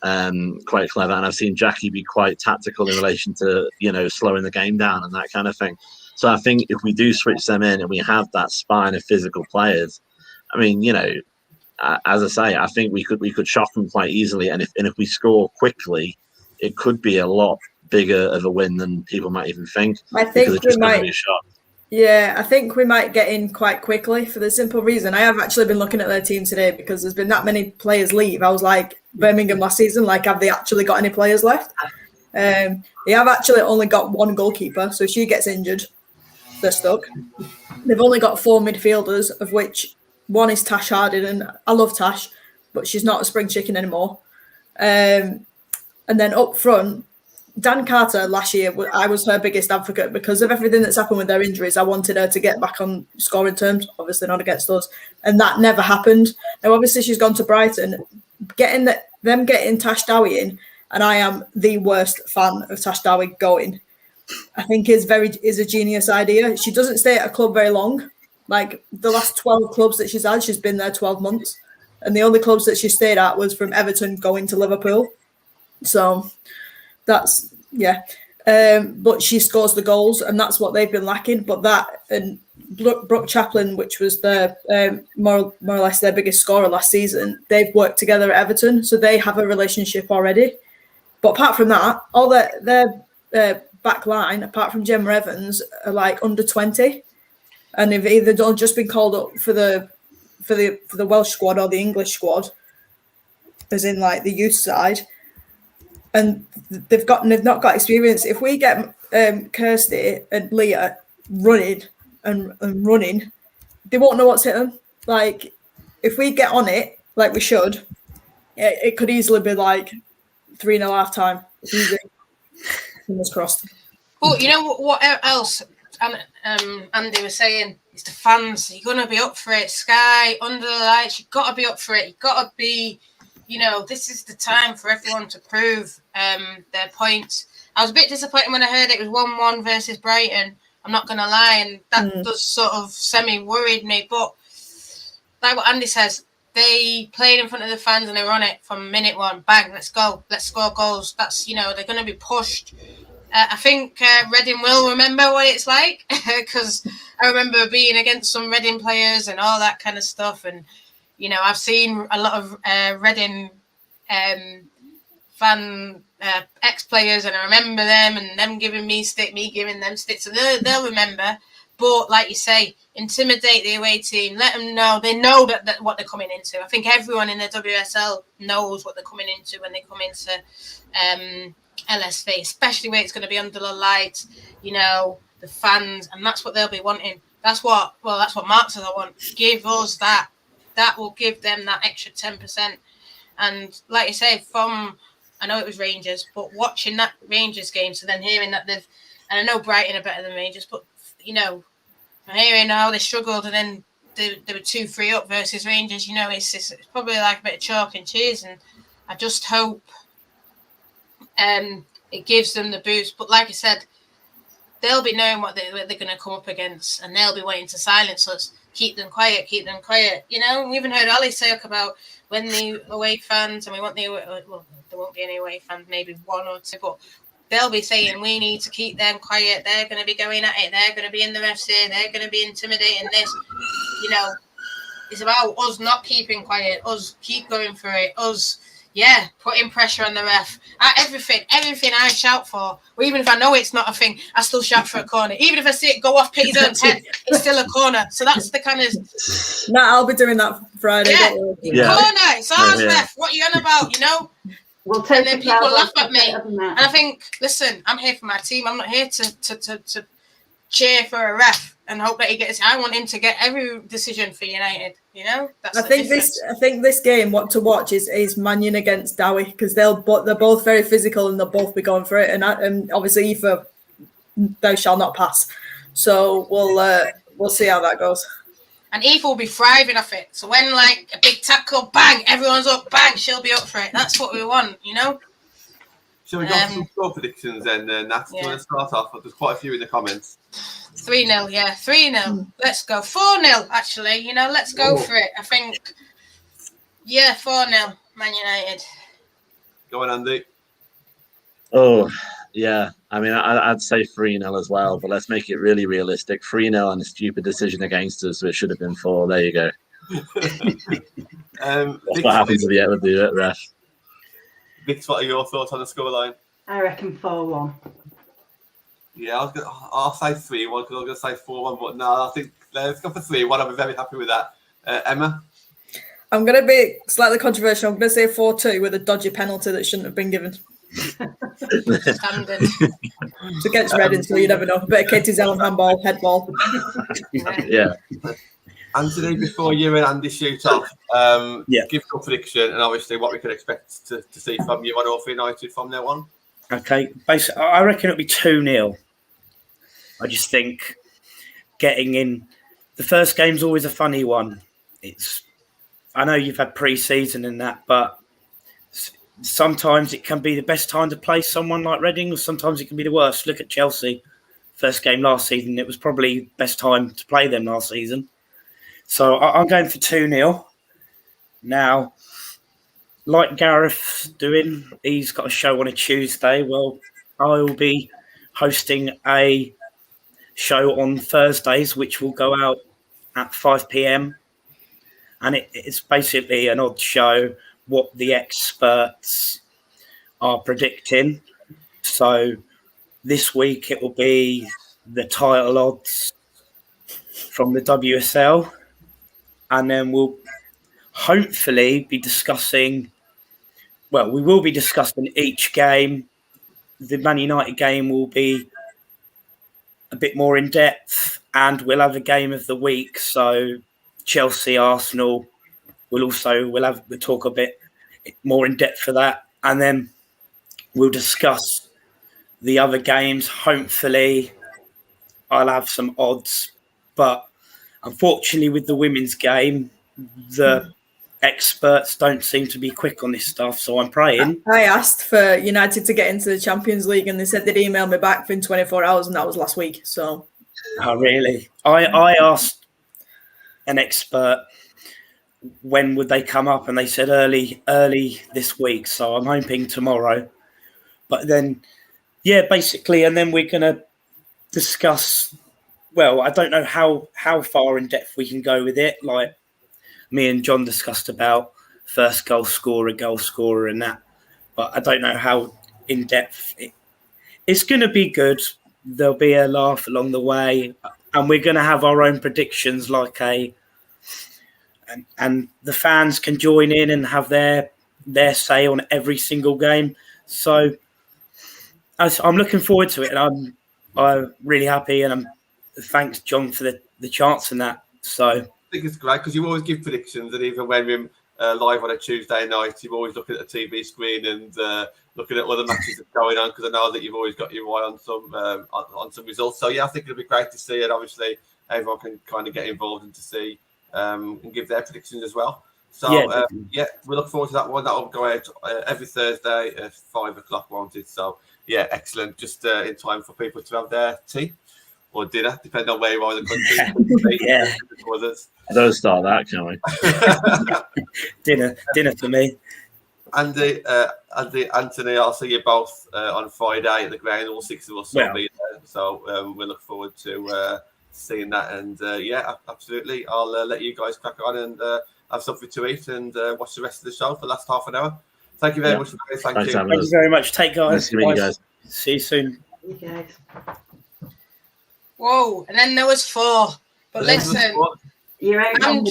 clever, and I've seen Jackie be quite tactical in relation to slowing the game down and that kind of thing. So I think if we do switch them in and we have that spine of physical players, I mean, as I say, I think we could shock them quite easily, and if we score quickly, it could be a lot bigger of a win than people might even think. I think we might be a shock. Yeah, I think we might get in quite quickly for the simple reason. I have actually been looking at their team today because there's been that many players leave. I was like, Birmingham last season, have they actually got any players left? They have actually only got one goalkeeper, so if she gets injured, they're stuck. They've only got 4 midfielders, of which one is Tash Harding, and I love Tash, but she's not a spring chicken anymore. And then up front, Dan Carter last year, I was her biggest advocate because of everything that's happened with their injuries. I wanted her to get back on scoring terms, obviously not against us, and that never happened. Now, obviously, she's gone to Brighton. Getting Tash Dowie in, and I am the worst fan of Tash Dowie going, I think is a genius idea. She doesn't stay at a club very long. Like the last 12 clubs that she's had, she's been there 12 months, and the only clubs that she stayed at was from Everton going to Liverpool. So that's but she scores the goals, and that's what they've been lacking. But that and Brooke Chaplin, which was their more or less their biggest scorer last season, they've worked together at Everton, so they have a relationship already. But apart from that, all their back line, apart from Gemma Evans, are like under 20, and they've either just been called up for the Welsh squad or the English squad, as in like the youth side. And they've not got experience. If we get Kirsty and Leah running and running, they won't know what's hit them. Like if we get on it like we should, it could easily be like 3-0 half time. Easy. Fingers crossed. Well, you know what else Andy was saying? It's the fans. You're gonna be up for it. Sky under the lights. You've got to be up for it. You've got to be. This is the time for everyone to prove their points. I was a bit disappointed when I heard it was 1-1 versus Brighton. I'm not going to lie, and that does sort of semi-worried me. But like what Andy says, they played in front of the fans and they were on it from minute one. Bang, let's go. Let's score goals. That's, they're going to be pushed. I think Reading will remember what it's like, because I remember being against some Reading players and all that kind of stuff. And, I've seen a lot of Reading fan ex-players, and I remember them and them giving me stick, me giving them stick. So they'll remember. But like you say, intimidate the away team. Let them know. They know that what they're coming into. I think everyone in the WSL knows what they're coming into when they come into LSV, especially where it's going to be under the lights, the fans, and that's what they'll be wanting. That's what Mark says I want. Give us that. That will give them that extra 10%. And like you say, I know it was Rangers, but watching that Rangers game, so then hearing that and I know Brighton are better than Rangers, but hearing how they struggled and then they were 2-3 up versus Rangers, it's probably like a bit of chalk and cheese, and I just hope it gives them the boost. But like I said, they'll be knowing what they're going to come up against, and they'll be waiting to silence us. Keep them quiet. We even heard Ali talk about when the away fans, and we want there won't be any away fans, maybe one or two, but they'll be saying we need to keep them quiet. They're going to be going at it. They're going to be in the refs here. They're going to be intimidating this. It's about us not keeping quiet. Us keep going for it. Us, putting pressure on the ref. Everything I shout for. Or even if I know it's not a thing, I still shout for a corner. Even if I see it go off Peter's own head, it's still a corner. So that's the kind of. I'll be doing that Friday. Corner. It's ours, ref. What are you on about? We'll take and then people laugh at me. And I think, listen, I'm here for my team. I'm not here to cheer for a ref and hope that he gets. I want him to get every decision for United. That's I think this game, what to watch is Man U against Dowie, because they're both very physical and they'll both be going for it. And obviously, Aoife, thou shall not pass. So we'll see how that goes. And Eve will be thriving off it. So when like a big tackle, bang, everyone's up, bang, she'll be up for it. That's what we want, Shall we go for some score predictions then, Nat? Do you want to start off? There's quite a few in the comments. 3-0, 3-0. Let's go. 4-0, actually. Let's go for it. I think, 4-0, Man United. Go on, Andy. Oh, yeah. I mean, I'd say 3-0 as well, but let's make it really realistic. 3-0 and a stupid decision against us, so it should have been 4. There you go. That's what happens with the ref. Vix, what are your thoughts on the scoreline? I reckon 4-1. Yeah, I'll say 3-1 because I was going to say 4-1, but no, I think let's go for 3-1. I'll be very happy with that. Emma? I'm going to be slightly controversial. I'm going to say 4-2 with a dodgy penalty that shouldn't have been given. Standard. It's against Reading, so you never know. A bit of Katie Zellum handball, head ball. Yeah. Anthony, before you and Andy shoot off, give your prediction and obviously what we can expect to see from you on Orphan United from now on. Okay, basically, I reckon it'll be 2-0. I just think getting in the first game's always a funny one. I know you've had pre-season and that, but sometimes it can be the best time to play someone like Reading, or sometimes it can be the worst. Look at Chelsea, first game last season. It was probably the best time to play them last season. So I'm going for 2-0. Now, like Gareth's doing, he's got a show on a Tuesday. Well, I will be hosting a show on Thursdays, which will go out at 5 p.m. And it's basically an odd show, what the experts are predicting. So this week it will be the title odds from the WSL. And then we'll hopefully be discussing, we will be discussing each game. The Man United game will be a bit more in depth, and we'll have a game of the week. So Chelsea, Arsenal, we'll talk a bit more in depth for that. And then we'll discuss the other games. Hopefully I'll have some odds, but unfortunately, with the women's game, the experts don't seem to be quick on this stuff. So I'm praying. I asked for United to get into the Champions League, and they said they'd email me back within 24 hours, and that was last week. So, oh really? I asked an expert when would they come up, and they said early this week. So I'm hoping tomorrow. But then, yeah, basically, and then we're going to discuss. Well, I don't know how far in depth we can go with it. Like me and John discussed about first goal scorer, and that. But I don't know how in depth it's going to be good. There'll be a laugh along the way, and we're going to have our own predictions, and the fans can join in and have their say on every single game. So I'm looking forward to it, and I'm really happy, and thanks John for the chance and that. So I think it's great because you always give predictions, and even when we're live on a Tuesday night, you're always looking at the TV screen and looking at other matches that's going on, because I know that you've always got your eye on some results. So yeah, I think it'll be great to see it. Obviously, everyone can kind of get involved and to see and give their predictions as well. So yeah, we look forward to that one. That will go out every Thursday at 5 o'clock, won't it? So yeah, excellent. Just in time for people to have their tea or dinner, depending on where you are in the country. Yeah. Don't start that, can we? dinner for me. Andy, Anthony, I'll see you both on Friday at the ground. All 6 of us will be there. So we look forward to seeing that. And yeah, absolutely. I'll let you guys crack on and have something to eat and watch the rest of the show for the last half an hour. Thank you very much. Thank you. Thank you very much. Take care. Nice to meet you guys. See you soon. You guys. Whoa, and then there was 4. But listen, I'm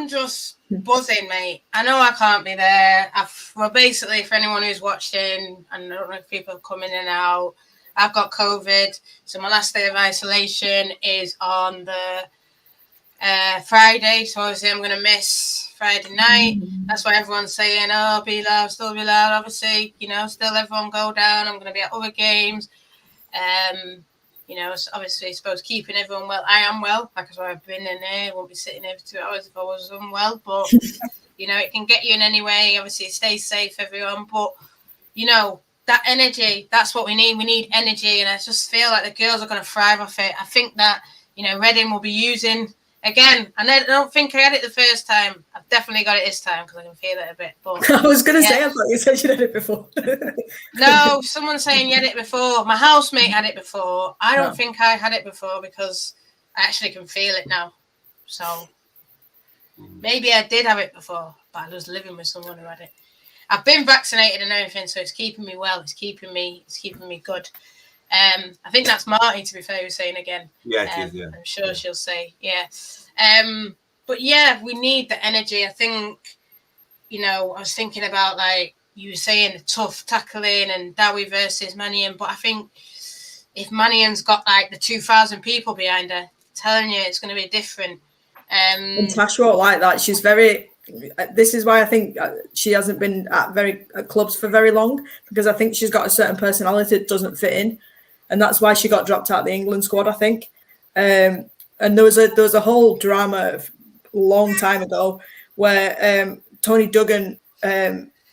just buzzing, mate. I know I can't be there. Well, basically, for anyone who's watching, and I don't know if people are coming in and out, I've got COVID. So my last day of isolation is on the Friday. So obviously I'm going to miss Friday night. That's why everyone's saying, oh, be loud, still be loud. Obviously, still everyone go down. I'm going to be at other games. It's obviously supposed to keeping everyone well. I am well, that's why I've been in here. I won't be sitting here for 2 hours if I was unwell. But, it can get you in any way. Obviously, stay safe, everyone. But, that energy, that's what we need. We need energy. And I just feel like the girls are going to thrive off it. I think that, Reading will be using, again, and I don't think I had it the first time. I've definitely got it this time because I can feel it a bit. But I was going to say, I thought you said you had it before. No, someone's saying you had it before. My housemate had it before. I don't think I had it before because I actually can feel it now. So maybe I did have it before, but I was living with someone who had it. I've been vaccinated and everything, so it's keeping me well. It's keeping me good. I think that's Marty, to be fair, who's saying again. Yeah, it is, yeah. I'm sure she'll say, yeah. But yeah, we need the energy. I think, I was thinking about, like you were saying, the tough tackling and Dowie versus Mannion. But I think if Mannion's got like the 2,000 people behind her, I'm telling you, it's going to be different. And Tash won't like that. She's very. This is why I think she hasn't been at clubs for very long, because I think she's got a certain personality that doesn't fit in, and that's why she got dropped out of the England squad, I think. And there was a whole drama a long time ago where Tony Duggan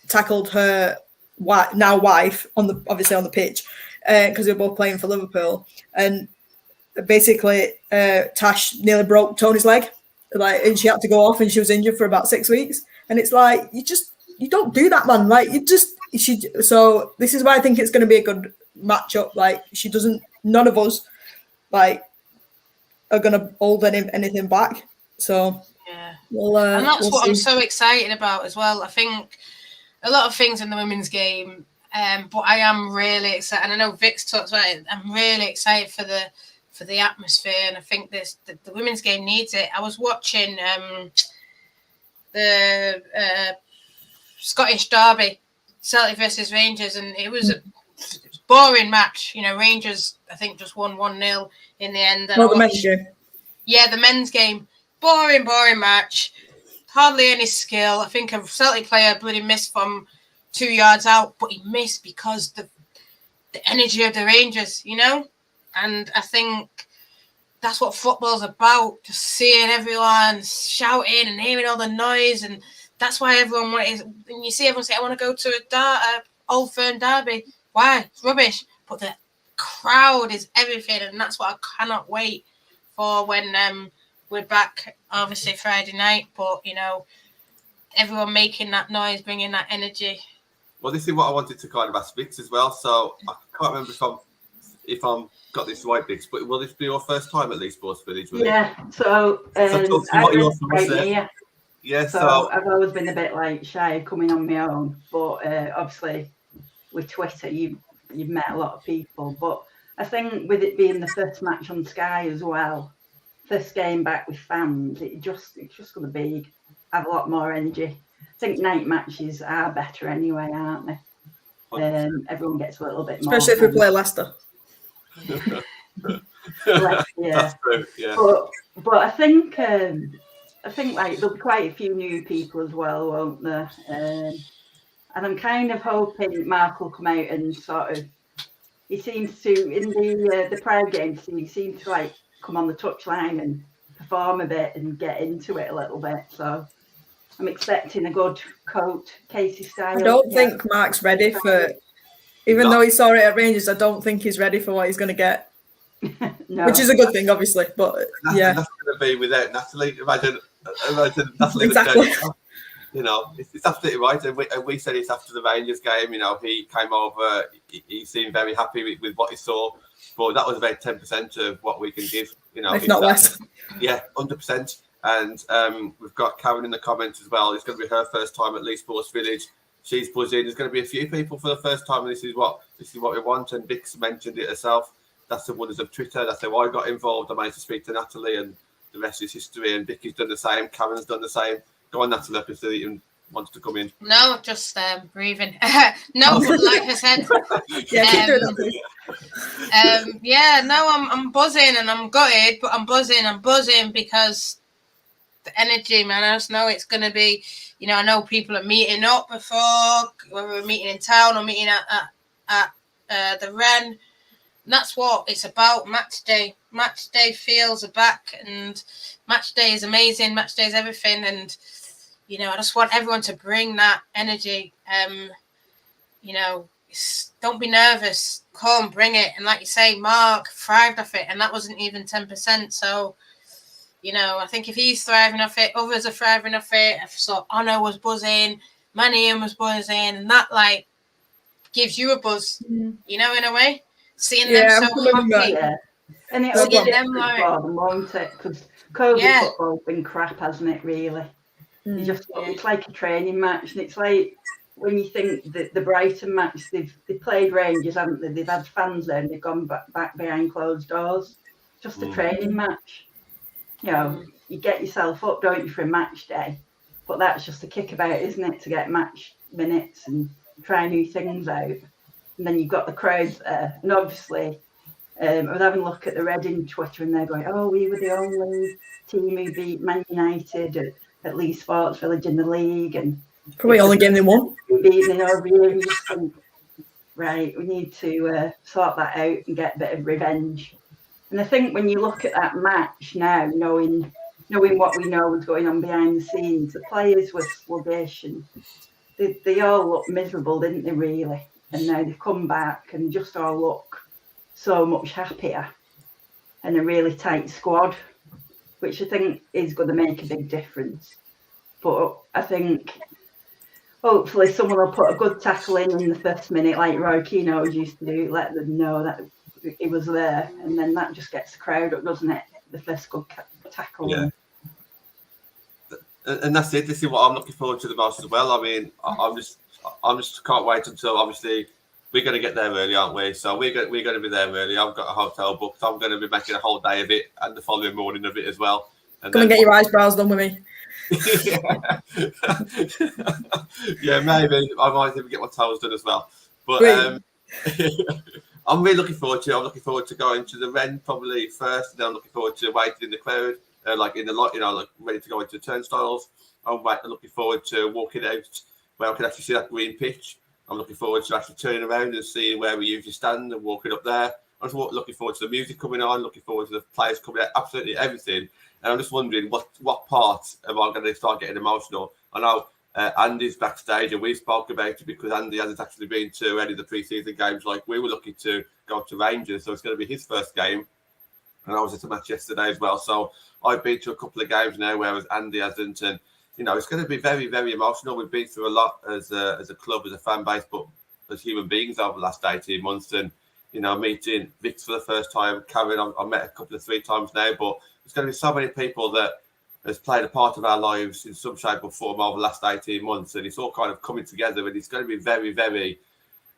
tackled her now wife on the pitch because they were both playing for Liverpool, and basically Tash nearly broke Tony's leg. And she had to go off, and she was injured for about 6 weeks. And it's like, you don't do that, man. So this is why I think it's going to be a good matchup. Like, none of us are going to hold anything back. So yeah, and that's what I'm so excited about as well. I think a lot of things in the women's game, but I am really excited. And I know Vic's talks about it. I'm really excited for the atmosphere, and I think the women's game needs it. I was watching the Scottish derby, Celtic versus Rangers, and it was a boring match. Rangers, I think, just won 1-0 in the end. The men's game. Yeah, the men's game. Boring match. Hardly any skill. I think a Celtic player bloody missed from 2 yards out, but he missed because the energy of the Rangers, And I think that's what football's about, just seeing everyone shouting and hearing all the noise. And that's why everyone and you see everyone say, I want to go to a Old Firm derby. Why? It's rubbish. But the crowd is everything. And that's what I cannot wait for when we're back obviously Friday night, but everyone making that noise, bringing that energy. Well, this is what I wanted to kind of ask Vix as well. So I can't remember if I'm got this right, Vix, but will this be your first time at Leeds Sports Village? Yeah. So talk to me what your thoughts there. here. Yeah. So I've always been a bit like shy of coming on my own, but obviously with Twitter, you've met a lot of people. But I think with it being the first match on Sky as well, first game back with fans, it's just going to have a lot more energy. I think night matches are better anyway, aren't they? Everyone gets a little bit more. Especially if we play Leicester. Yeah. That's true. Yeah. But I think like there'll be quite a few new people as well, won't there? And I'm kind of hoping Mark will come out and sort of. He seems to in the prior games. He seems to like come on the touchline and perform a bit and get into it a little bit. So I'm expecting a good coat, Casey style. I don't think Mark's ready for. Even though he saw it at Rangers, I don't think he's ready for what he's going to get. No. Which is a good thing, obviously. But yeah, that's going to be without Natalie. Imagine Natalie. Exactly. It's absolutely right. And we said it's after the Rangers game. He came over. He seemed very happy with what he saw. But that was about 10% of what we can give. If not less. Yeah, 100%. And we've got Karen in the comments as well. It's going to be her first time at Leeds Sports Village. She's buzzing. There's going to be a few people for the first time, and this is what we want. And Vix mentioned it herself. That's the wonders of Twitter. That's how I got involved. I managed to speak to Natalie, and the rest is history. And Vicky's done the same. Karen's done the same. Go on, Natalie, if you even wants to come in. No, just breathing. No, like I said. I'm buzzing and I'm gutted, but I'm buzzing because the energy, man. I just know it's going to be. I know people are meeting up before, whether we're meeting in town or meeting at the Ren. And that's what it's about. Match day feels are back, and match day is amazing. Match day is everything, and I just want everyone to bring that energy. Don't be nervous. Come, bring it. And like you say, Mark thrived off it, and that wasn't even 10%. So. I think if he's thriving off it, others are thriving off it. I saw Ono was buzzing, Manian was buzzing, and that gives you a buzz, in a way. Seeing them so happy. Yeah. And it'll be different for them, won't it? Because COVID football's been crap, hasn't it, really? It's like a training match, and it's like when you think that the Brighton match, they've played Rangers, haven't they? They've had fans there and they've gone back behind closed doors. Just a training match. You get yourself up, don't you, for a match day? But that's just a kickabout, isn't it, to get match minutes and try new things out. And then you've got the crowds there. And obviously, I was having a look at the Reading Twitter and they're going, we were the only team who beat Man United at Leeds Sports Village in the league. And probably only game they won. Beating over here. And you just think, right, we need to sort that out and get a bit of revenge. And I think when you look at that match now, knowing what we know was going on behind the scenes, the players were sluggish and they all looked miserable, didn't they, really? And now they've come back and just all look so much happier and a really tight squad, which I think is going to make a big difference. But I think hopefully someone will put a good tackle in the first minute like Roy Keane always used to do, let them know that he was there, and then that just gets the crowd up, doesn't it? The first good tackle. Yeah. And that's it. This is what I'm looking forward to the most as well. I mean, I'm just can't wait until obviously we're going to get there early, aren't we? So we're going to be there early. I've got a hotel booked. I'm going to be making a whole day of it and the following morning of it as well. And come and get your eyebrows done with me. Yeah, maybe I might even get my toes done as well. But I'm really looking forward to it. I'm looking forward to going to the Ren probably first, and then I'm looking forward to waiting in the crowd, in the lot, ready to go into the turnstiles. I'm looking forward to walking out where I can actually see that green pitch. I'm looking forward to actually turning around and seeing where we usually stand and walking up there. I'm just looking forward to the music coming on, looking forward to the players coming out, absolutely everything. And I'm just wondering what part am I going to start getting emotional? I know Andy's backstage, and we spoke about it because Andy hasn't actually been to any of the pre-season games like we were looking to go to Rangers, so it's going to be his first game. and I was at a match yesterday as well. So I've been to a couple of games now, whereas Andy hasn't, and it's going to be very, very emotional. We've been through a lot as a club, as a fan base, but as human beings over the last 18 months, and meeting Vix for the first time, Karen, I met a couple of 3 times now, but there's going to be so many people that has played a part of our lives in some shape or form over the last 18 months, and it's all kind of coming together, and it's going to be very, very,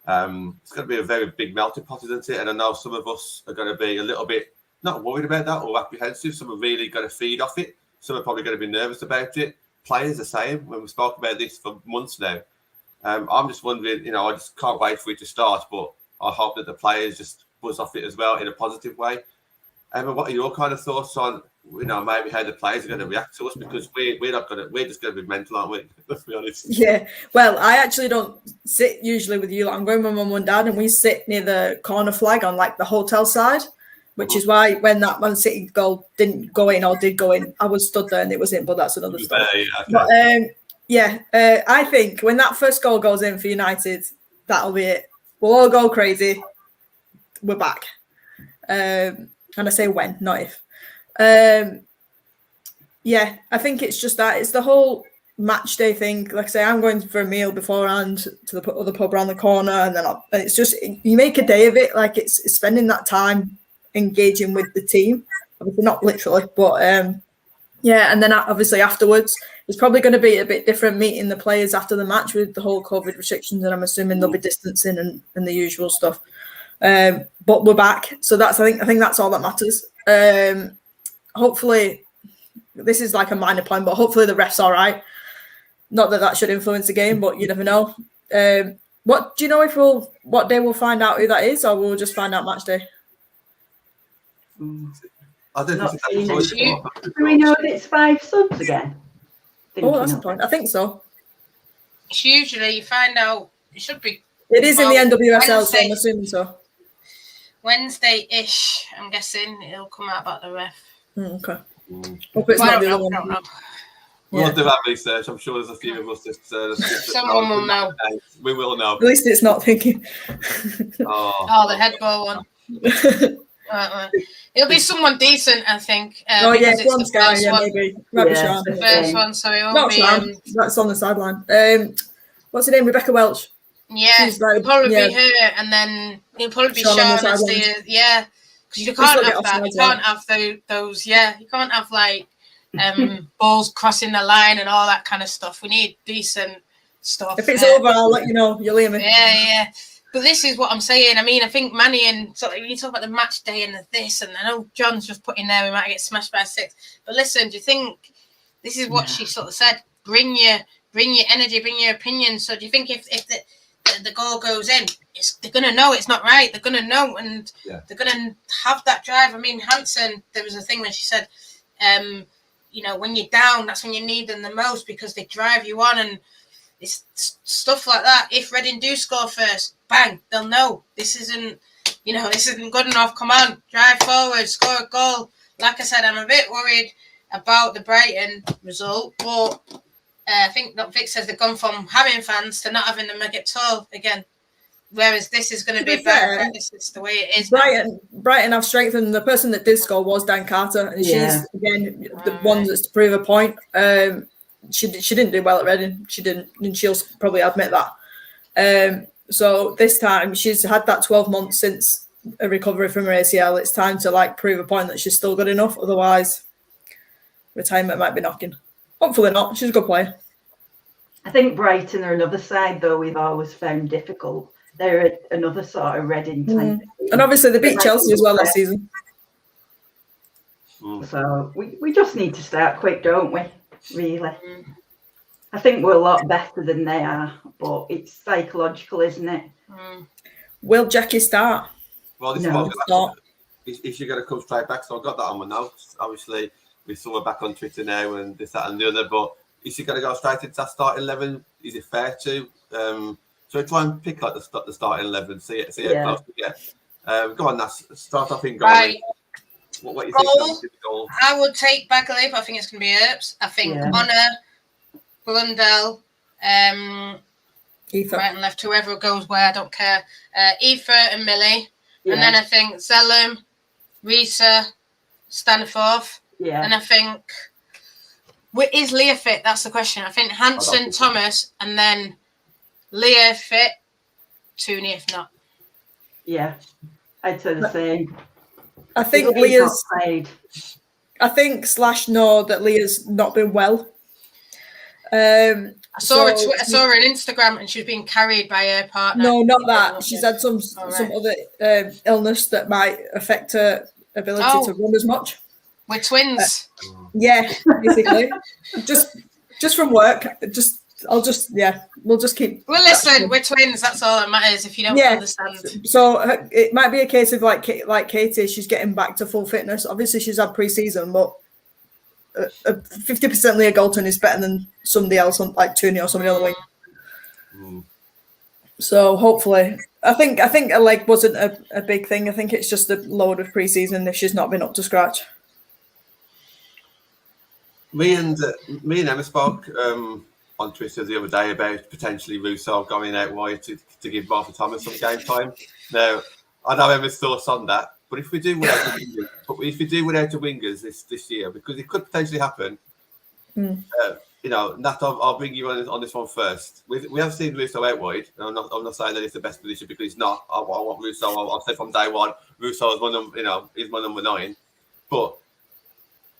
it's going to be a very big melting pot, isn't it? And I know some of us are going to be a little bit not worried about that or apprehensive. Some are really going to feed off it. Some are probably going to be nervous about it. Players are saying, when we spoke about this for months now, I'm just wondering, I just can't wait for it to start, but I hope that the players just buzz off it as well in a positive way. Emma, what are your kind of thoughts on, maybe how the players are going to react to us? Because we're just going to be mental, aren't we? Let's be honest. Yeah. Well, I actually don't sit usually with you. I'm going with my mum and dad, and we sit near the corner flag on like the hotel side, which is why when that Man City goal didn't go in or did go in, I was stood there and it was in, but that's another story. Yeah, okay. I think when that first goal goes in for United, that'll be it. We'll all go crazy. We're back. And I say when, not if. I think it's just that. It's the whole match day thing. Like I say, I'm going for a meal beforehand to the other pub around the corner, and then it's just, you make a day of it. Like it's spending that time engaging with the team. Obviously not literally, but and then obviously afterwards, it's probably going to be a bit different meeting the players after the match with the whole COVID restrictions, and I'm assuming there'll be distancing and the usual stuff. But we're back, so I think that's all that matters. Hopefully, this is like a minor point, but hopefully the ref's all right. Not that should influence the game, but you never know. What do you know what day we'll find out who that is, or we'll just find out match day? I don't think do we know that it's 5 subs again? That's a point. I think so. It's usually you find out. It should be. It is in the NWSL, so I'm assuming so. Wednesday-ish, I'm guessing it'll come out about the ref. Okay. Hope it's not the other one. We'll do that research. I'm sure there's a few of us that someone will know. We will know. At least it's not thinking. The head ball one. It'll be someone decent, I think. One guy, maybe. The first one, so it won't be. That's on the sideline. What's her name? Rebecca Welch. Yeah, it'll probably be her, and then it'll probably be Sean because you can't have that. You can't have those. Yeah, you can't have like balls crossing the line and all that kind of stuff. We need decent stuff. If it's over, I'll let you know. You'll hear me. Yeah. But this is what I'm saying. I mean, I think Manny and you talk about the match day and this, and I know John's just put in there we might get smashed by 6. But listen, do you think this is what she sort of said? Bring your energy, bring your opinion. So do you think if the goal goes in, they're going to know it's not right. They're going to know, and they're going to have that drive. I mean, Hansen, there was a thing when she said, when you're down, that's when you need them the most because they drive you on, and it's stuff like that. If Reading do score first, bang, they'll know this isn't good enough. Come on, drive forward, score a goal. Like I said, I'm a bit worried about the Brighton result, but I think that Vic says they've gone from having fans to not having them at all again. Whereas this is going to be better. This is the way it is. Brighton have strengthened. The person that did score was Dan Carter, and she's again the one that's to prove a point. She didn't do well at Reading. She didn't, and she'll probably admit that. So this time she's had that 12 months since a recovery from her ACL. It's time to prove a point that she's still good enough. Otherwise, retirement might be knocking. Hopefully not. She's a good player. I think Brighton are another side though we've always found difficult. They're another sort of Reading type. And obviously they beat Chelsea as well last season. So we just need to start quick, don't we? Really. I think we're a lot better than they are, but it's psychological, isn't it? Will Jackie start? Well, this is she going to come straight back? So I've got that on my notes. Obviously, we saw her back on Twitter now and this, that and the other, but is she going to go straight into that starting 11? Is it fair to? So try and pick the starting 11, see how close we get. Go on, Nass. Start off in goal. Right. What do you think? Goal? I would take Bagley, but I think it's going to be Earps. I think Honor, Blundell, right and left, whoever goes where, I don't care. Aoife and Millie. Yeah. And then I think Zellum, Risa, stand fourth. Yeah. And I think, is Leah fit? That's the question. I think Hanson, Thomas, and then Leah fit, Toone if not. Yeah, I'd say the same. I think Leah's played. I think / know that Leah's not been well. I saw her on Instagram and she was being carried by her partner. No, not that. She's had some other illness that might affect her ability to run as much. We're twins. Yeah, basically. just from work. We'll just keep. Well, listen, we're twins. That's all that matters. If you don't understand, so it might be a case of like Katie. She's getting back to full fitness. Obviously, she's had pre-season, but 50% Leah Galton is better than somebody else on like Toone or somebody on the wing. So hopefully, I think a leg wasn't a big thing. I think it's just a load of pre-season if she's not been up to scratch. Me and Emma spoke on Twitter the other day about potentially Russo going out wide to give Martha Thomas some game time. Now, I know Emma's thoughts on that, but if we do without the wingers this year, because it could potentially happen, Nat, I'll bring you on this one first. We have seen Russo out wide, and I'm not saying that it's the best position because it's not. I want Russo. I've said from day one, Russo is my number 9, but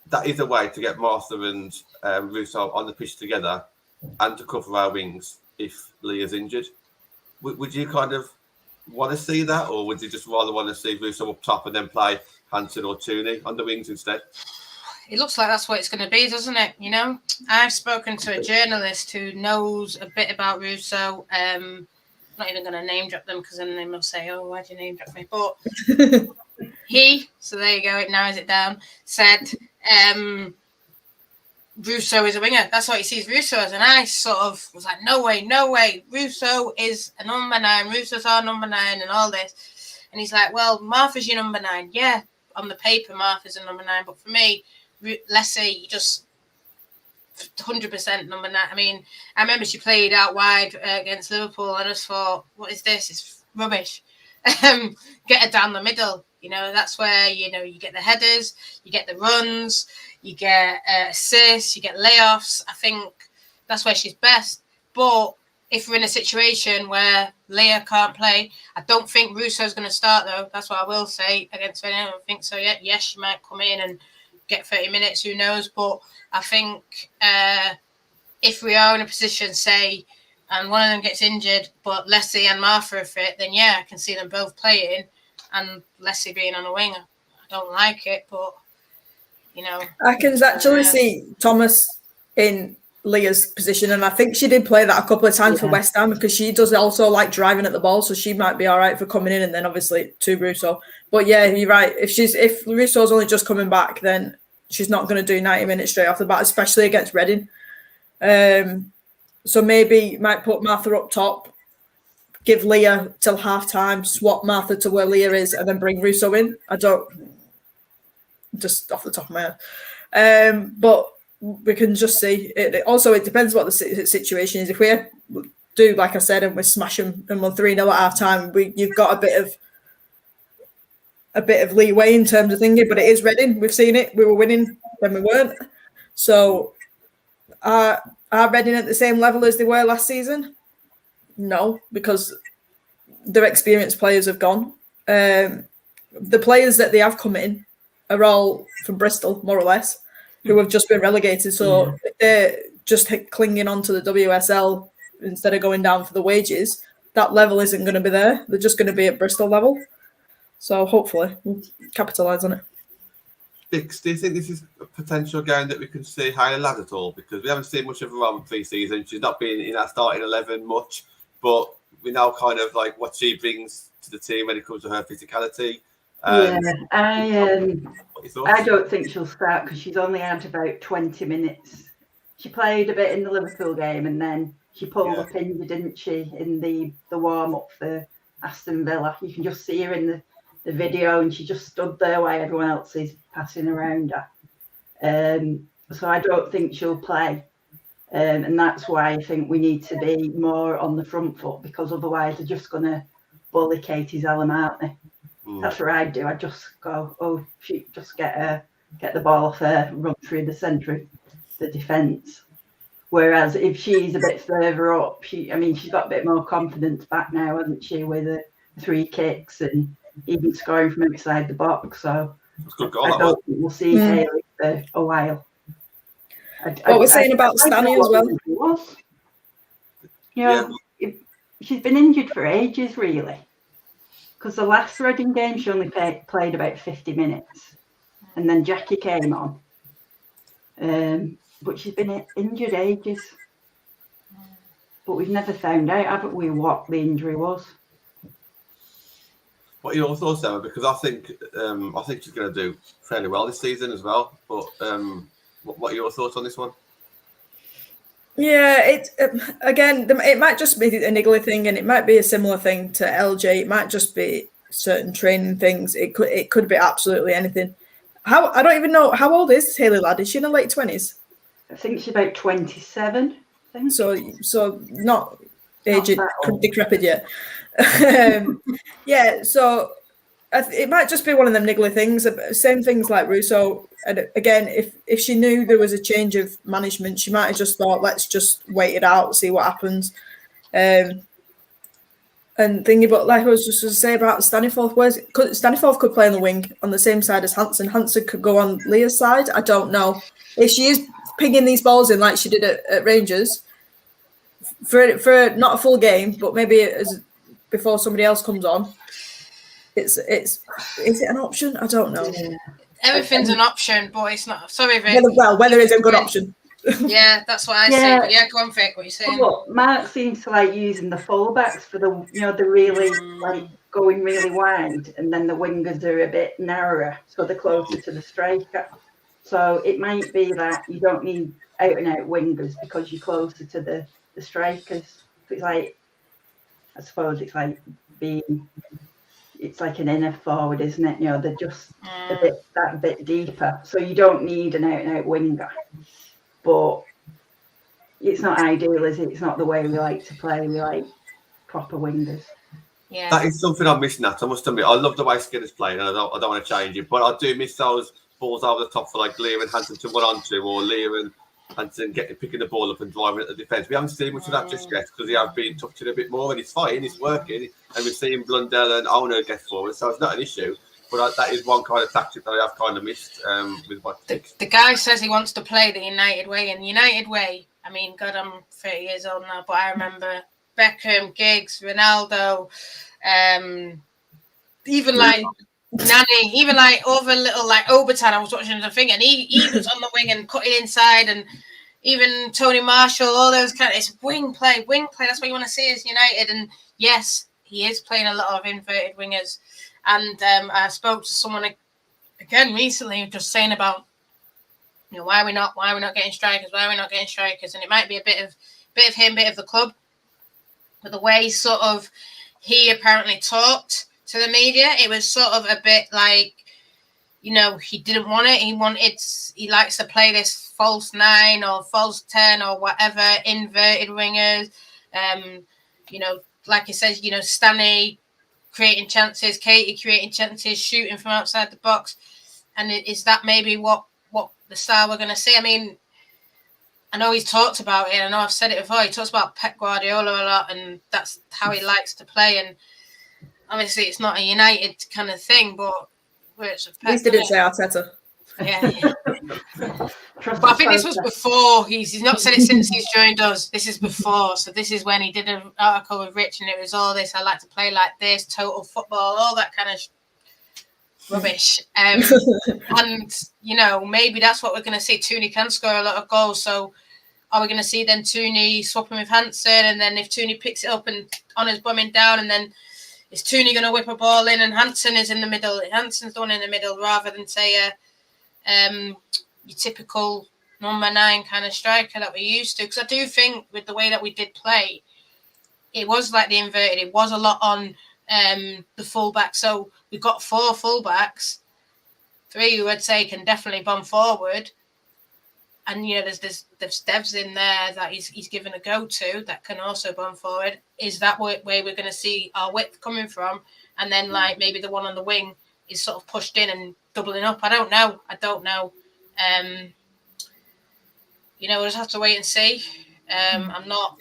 that is a way to get Martha and Russo on the pitch together and to cover our wings if Leah's injured. Would you kind of want to see that, or would you just rather want to see Russo up top and then play Hanson or Toone on the wings instead? It looks like that's what it's going to be, doesn't it? You know, I've spoken to a journalist who knows a bit about Russo. I'm not even going to name drop them because then they must say, "Oh, why'd you name drop me?" But so there you go. It narrows it down. Said Russo is a winger. That's what he sees Russo as. And I sort of was like, no way. Russo is a number 9. Russo's our number 9 and all this. And he's like, well, Martha's your number 9. Yeah, on the paper, Martha's a number 9. But for me, Leslie, you just 100% number 9. I mean, I remember she played out wide against Liverpool. And I just thought, what is this? It's rubbish. Get her down the middle. You know, that's where, you get the headers, you get the runs, you get assists, you get layoffs. I think that's where she's best. But if we're in a situation where Leah can't play, I don't think Russo's going to start, though. That's what I will say against Venice. I don't think so yet. Yes, she might come in and get 30 minutes, who knows. But I think if we are in a position, say, and one of them gets injured, but Leslie and Martha are fit, then yeah, I can see them both playing. And Leslie being on a wing, I don't like it, but I can actually see Thomas in Leah's position, and I think she did play that a couple of times for West Ham because she does also like driving at the ball, so she might be all right for coming in, and then obviously to Russo. But yeah, you're right. If Russo's only just coming back, then she's not going to do 90 minutes straight off the bat, especially against Reading. So maybe might put Martha up top. Give Leah till half time, swap Martha to where Leah is, and then bring Russo in. I don't, just off the top of my head. But we can just see. It depends what the situation is. If we do, like I said, and we smash them and we're 3-0 at half time, you've got a bit of leeway in terms of thinking. But it is Reading. We've seen it. We were winning, then we weren't. So are Reading at the same level as they were last season? No, because their experienced players have gone. The players that they have come in are all from Bristol, more or less, who have just been relegated. So if they're just clinging on to the WSL instead of going down for the wages, that level isn't going to be there. They're just going to be at Bristol level. So hopefully we'll capitalise on it. Bix, do you think this is a potential game that we can see Hayley Ladd at all? Because we haven't seen much of her on pre-season. She's not been in our starting 11 much. But we know kind of like what she brings to the team when it comes to her physicality. I don't think she'll start because she's only had about 20 minutes. She played a bit in the Liverpool game and then she pulled up injured, didn't she, in the warm-up for Aston Villa. You can just see her in the video and she just stood there while everyone else is passing around her. So I don't think she'll play. And that's why I think we need to be more on the front foot because otherwise they're just going to bully Katie Zellum, aren't they? That's what I'd do. I'd just go, just get her get the ball off her, run through the centre of the defence. Whereas if she's a bit further up, she's got a bit more confidence back now, hasn't she, with the 3 kicks and even scoring from outside the box. So good goal, I don't think we'll see Hayley for a while. What we're saying about Stanny as well. She's been injured for ages, really. Because the last Reading game, she only played about 50 minutes. And then Jackie came on. But she's been injured ages. But we've never found out, haven't we, what the injury was? What are your thoughts, Emma? Because I think she's going to do fairly well this season as well. But what are your thoughts on this one? Yeah, it might just be a niggly thing, and it might be a similar thing to LJ. It might just be certain training things. It could be absolutely anything. I don't even know, how old is Hayley Ladd? Is she in her late 20s? I think she's about 27. I think. So not aged, decrepit yet. Yeah, so it might just be one of them niggly things. Same things like Russo. And again, if she knew there was a change of management, she might have just thought, let's just wait it out, see what happens. And thinking, but like I was just going to say about Staniforth, Staniforth could play on the wing on the same side as Hansen. Hansen could go on Leah's side. I don't know if she is pinging these balls in like she did at Rangers for not a full game, but maybe before somebody else comes on. Is it an option? I don't know. Yeah. Everything's an option, but it's not. Sorry, Vic. Whether it's a good option. Yeah, that's what I say. But yeah, go on, Vic. What are you saying? Well, Mark seems to like using the fullbacks for the really like going really wide, and then the wingers are a bit narrower, so they're closer to the striker. So it might be that you don't need out and out wingers because you're closer to the strikers. So it's like, I suppose it's like it's like an inner forward, isn't it? They're just that bit deeper. So you don't need an out and out winger. But it's not ideal, is it? It's not the way we like to play. We like proper wingers. Yeah. That is something I'm missing out. I must admit, I love the way Skinner's playing, and I don't want to change it, but I do miss those balls over the top for like Leah and Hansen to run onto, or Leah and Hansen picking the ball up and driving at the defence. We haven't seen much of that just yet because he has been touching a bit more, and it's fine, it's working, and we've seen Blundell and Ona get forward, so it's not an issue. But that is one kind of tactic that I have kind of missed with my picks. The guy says he wants to play the United way, and the United way, I mean, God, I'm 30 years old now, but I remember Beckham, Giggs, Ronaldo, even like Nani, even like over little like Obertan, I was watching the thing, and he was on the wing and cutting inside, and even Tony Marshall, all those it's wing play. That's what you want to see is United. And yes, he is playing a lot of inverted wingers. And I spoke to someone again recently, just saying about why are we not getting strikers? And it might be a bit of him, bit of the club, but the way sort of he apparently talked to the media, it was sort of a bit like he didn't want it. He likes to play this false 9 or false 10 or whatever, inverted wingers. Like he says, Stanley creating chances, Katie creating chances, shooting from outside the box. And is that maybe what the style we're going to see? I mean, I know he's talked about it. I know I've said it before. He talks about Pep Guardiola a lot, and that's how he likes to play. And obviously, it's not a United kind of thing, but it's a Pep. At least didn't say Arteta. Yeah. But I think this was before. He's not said it since he's joined us. This is before. So this is when he did an article with Rich, and it was all this. I like to play like this, total football, all that kind of rubbish. And maybe that's what we're going to see. Toone can score a lot of goals. So are we going to see then Toone swapping with Hansen, and then if Toone picks it up and on his bumming down, and then is Toone going to whip a ball in, and Hansen is in the middle? Hansen's the one in the middle, rather than say your typical number 9 kind of striker that we're used to. Because I do think with the way that we did play, it was like the inverted. It was a lot on the fullback. So we've got 4 fullbacks, 3 who I'd say can definitely bomb forward. And there's Devs in there that he's given a go to that can also bomb forward. Is that where we're going to see our width coming from? And then like maybe the one on the wing is sort of pushed in and doubling up. I don't know. We'll just have to wait and see. I'm not.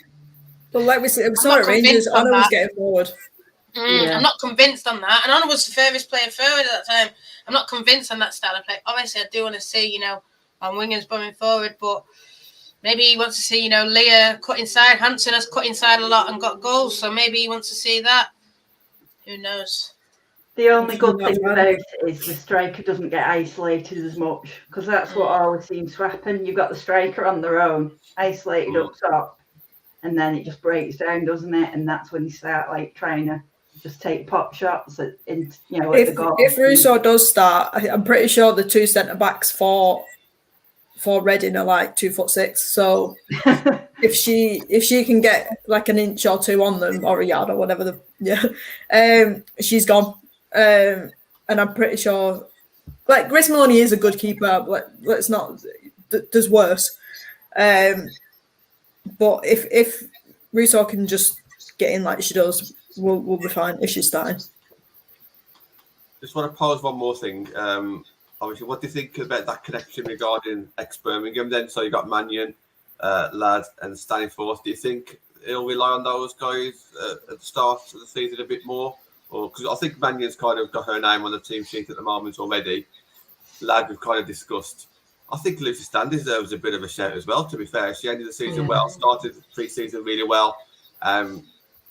But like we said, I'm not sorry, Rangers. convinced on Honor was that. getting forward. I'm not convinced on that. And Honor was the furthest player forward at that time. I'm not convinced on that style of play. Obviously, I do want to see, on wingers bombing forward, but maybe he wants to see, Leah cut inside. Hansen has cut inside a lot and got goals, so maybe he wants to see that. Who knows? The only good thing about it is the striker doesn't get isolated as much, because that's what always seems to happen. You've got the striker on their own, isolated up top, and then it just breaks down, doesn't it? And that's when you start trying to just take pop shots at the goal. If Russo does start, I'm pretty sure the two centre backs for Reading are 2'6". So if she can get an inch or two on them, or a yard or whatever, she's gone. And I'm pretty sure Grace Maloney is a good keeper. Let's not. There's worse. But if Russo can just get in like she does, we'll be fine if she's starting. Just want to pose one more thing. Obviously, what do you think about that connection regarding ex-Birmingham then? So you got Mannion, Ladd and Staniforth. Do you think he'll rely on those guys at the start of the season a bit more? Or because I think Mannion's kind of got her name on the team sheet at the moment already. Ladd we've kind of discussed. I think Lucy Stan deserves a bit of a shout as well, to be fair. She ended the season well, started pre-season really well.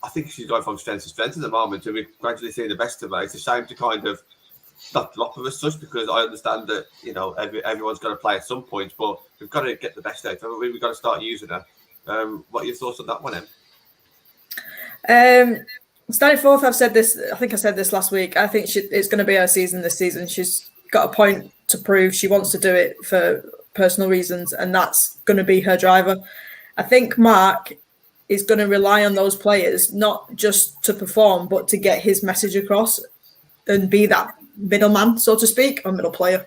I think she's going from strength to strength at the moment, and we're gradually seeing the best of her. It's a shame to kind of not drop her as such, because I understand that, everyone's got to play at some point, but we've got to get the best out of her. We've got to start using her. What are your thoughts on that one, Em? Staniforth, I've said this, I think I said this last week. I think it's going to be her season this season. She's got a point to prove. She wants to do it for personal reasons, and that's going to be her driver. I think Mark is going to rely on those players, not just to perform, but to get his message across and be that middleman, so to speak, or middle player,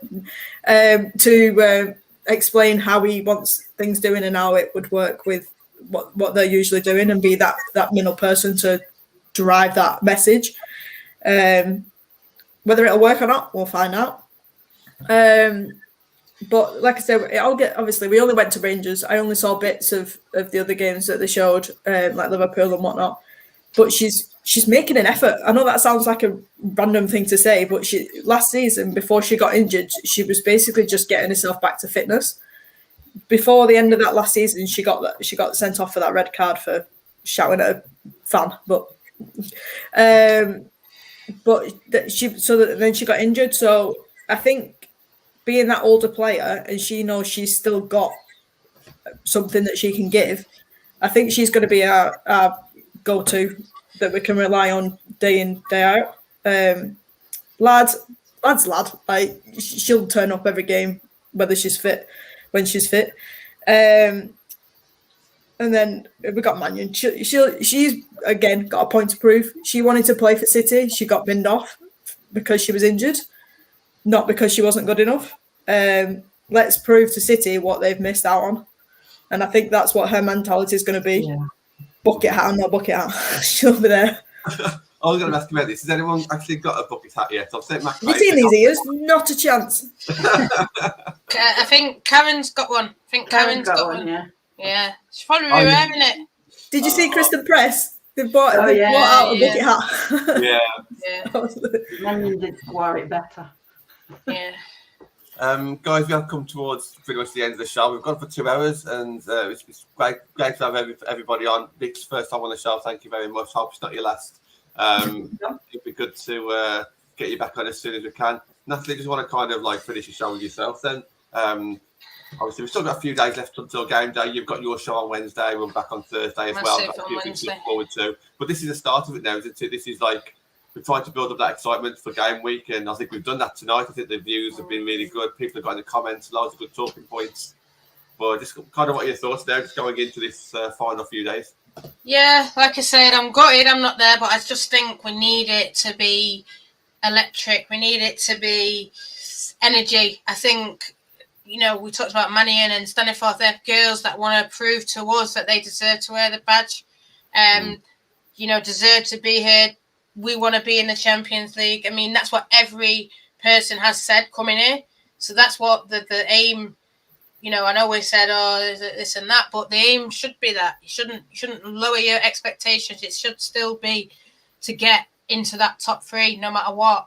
to explain how he wants things doing and how it would work with what they're usually doing, and be that middle person to drive that message. Whether it'll work or not, we'll find out. But like I said, obviously we only went to Rangers. I only saw bits of the other games that they showed, like Liverpool and whatnot. But she's making an effort. I know that sounds like a random thing to say, but last season, before she got injured, she was basically just getting herself back to fitness. Before the end of that last season, she got sent off for that red card for shouting at a fan. Then she got injured. So I think being that older player, and she knows she's still got something that she can give, I think she's going to be our go-to that we can rely on day in, day out. Ladd's Ladd. She'll turn up every game, whether she's fit, when she's fit. And then we got Mannion. She's again got a point to prove. She wanted to play for City. She got binned off because she was injured, not because she wasn't good enough. Let's prove to City what they've missed out on. And I think that's what her mentality is going to be. Yeah. Bucket hat or no bucket hat. She'll be there. I was going to ask you about this. Has anyone actually got a bucket hat yet? I've sent Mac. Have you seen these ears? Not a chance. I think Karen's got one. Karen's got one. Yeah. She's probably wearing it. Did you see Kristen Press? They bought out a bucket hat. Yeah. Mannion did wear it better. Yeah. Guys, we have come towards pretty much the end of the show. We've gone for 2 hours, and it's great to have everybody on. Vic's first time on the show. Thank you very much. Hope it's not your last. It'd be good to get you back on as soon as we can. Natalie, just want to kind of finish your show with yourself then. Obviously, we've still got a few days left until game day. You've got your show on Wednesday. We're back on Thursday as well. That's something to look forward to. But this is the start of it now, isn't it? This is we're trying to build up that excitement for game week, and I think we've done that tonight. I think the views have been really good. People have got in the comments, loads of good talking points. But just kind of what are your thoughts now, just going into this final few days? Yeah, like I said, I'm gutted I'm not there, but I just think we need it to be electric. We need it to be energy. I think, we talked about Mannion and Staniforth. They're girls that want to prove to us that they deserve to wear the badge. Deserve to be here. we want to be in the Champions League. I mean, that's what every person has said coming here. So that's what the aim. You know, I know we said, oh, this and that, but the aim should be that. You shouldn't lower your expectations. It should still be to get into that top 3, no matter what.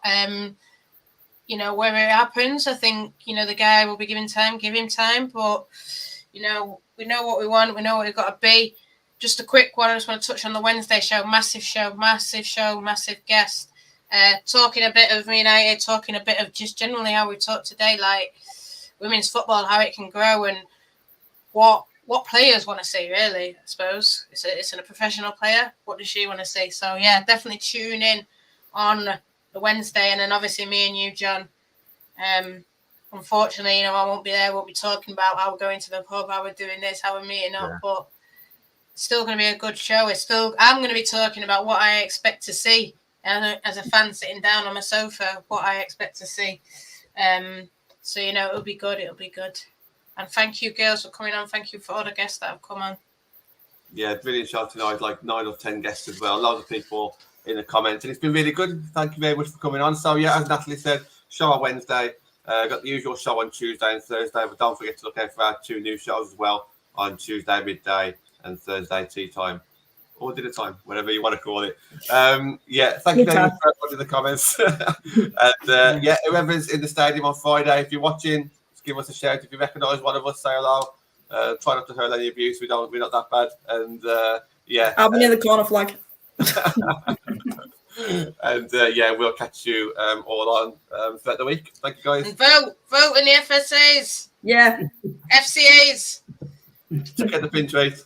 You know, wherever it happens, I think, you know, the guy will be given time, give him time. But, you know, we know what we want. We know what we've got to be. Just a quick one. I just want to touch on the Wednesday show. Massive guest. Talking a bit of United, talking a bit of just generally how we talk today, like women's football, how it can grow, and what players want to see, really, I suppose. It's a professional player. What does she want to see? So, yeah, definitely tune in on the Wednesday. And then, obviously, me and you, John. Unfortunately, you know, I won't be there. We'll be talking about how we're going to the pub, how we're doing this, how we're meeting up. Yeah. But it's still going to be a good show. I'm going to be talking about what I expect to see. As a fan sitting down on my sofa, what I expect to see. So, you know, it'll be good. And thank you, girls, for coming on. Thank you for all the guests that have come on. Yeah, brilliant show tonight. Like 9 or 10 guests as well. Loads of people in the comments. And it's been really good. Thank you very much for coming on. So, yeah, as Natalie said, show on Wednesday. Got the usual show on Tuesday and Thursday. But don't forget to look out for our 2 new shows as well on Tuesday midday and Thursday tea time. Or dinner time, whatever you want to call it. Yeah, thank you very much for everybody in the comments. And yeah, whoever's in the stadium on Friday, if you're watching, just give us a shout. If you recognise one of us, say hello. Try not to hurl any abuse. We're not that bad. And yeah, I'll be near the corner flag. And yeah, we'll catch you all on throughout the week. Thank you, guys. And vote in the FSAs. Yeah. FCAs. Check out the pin trade.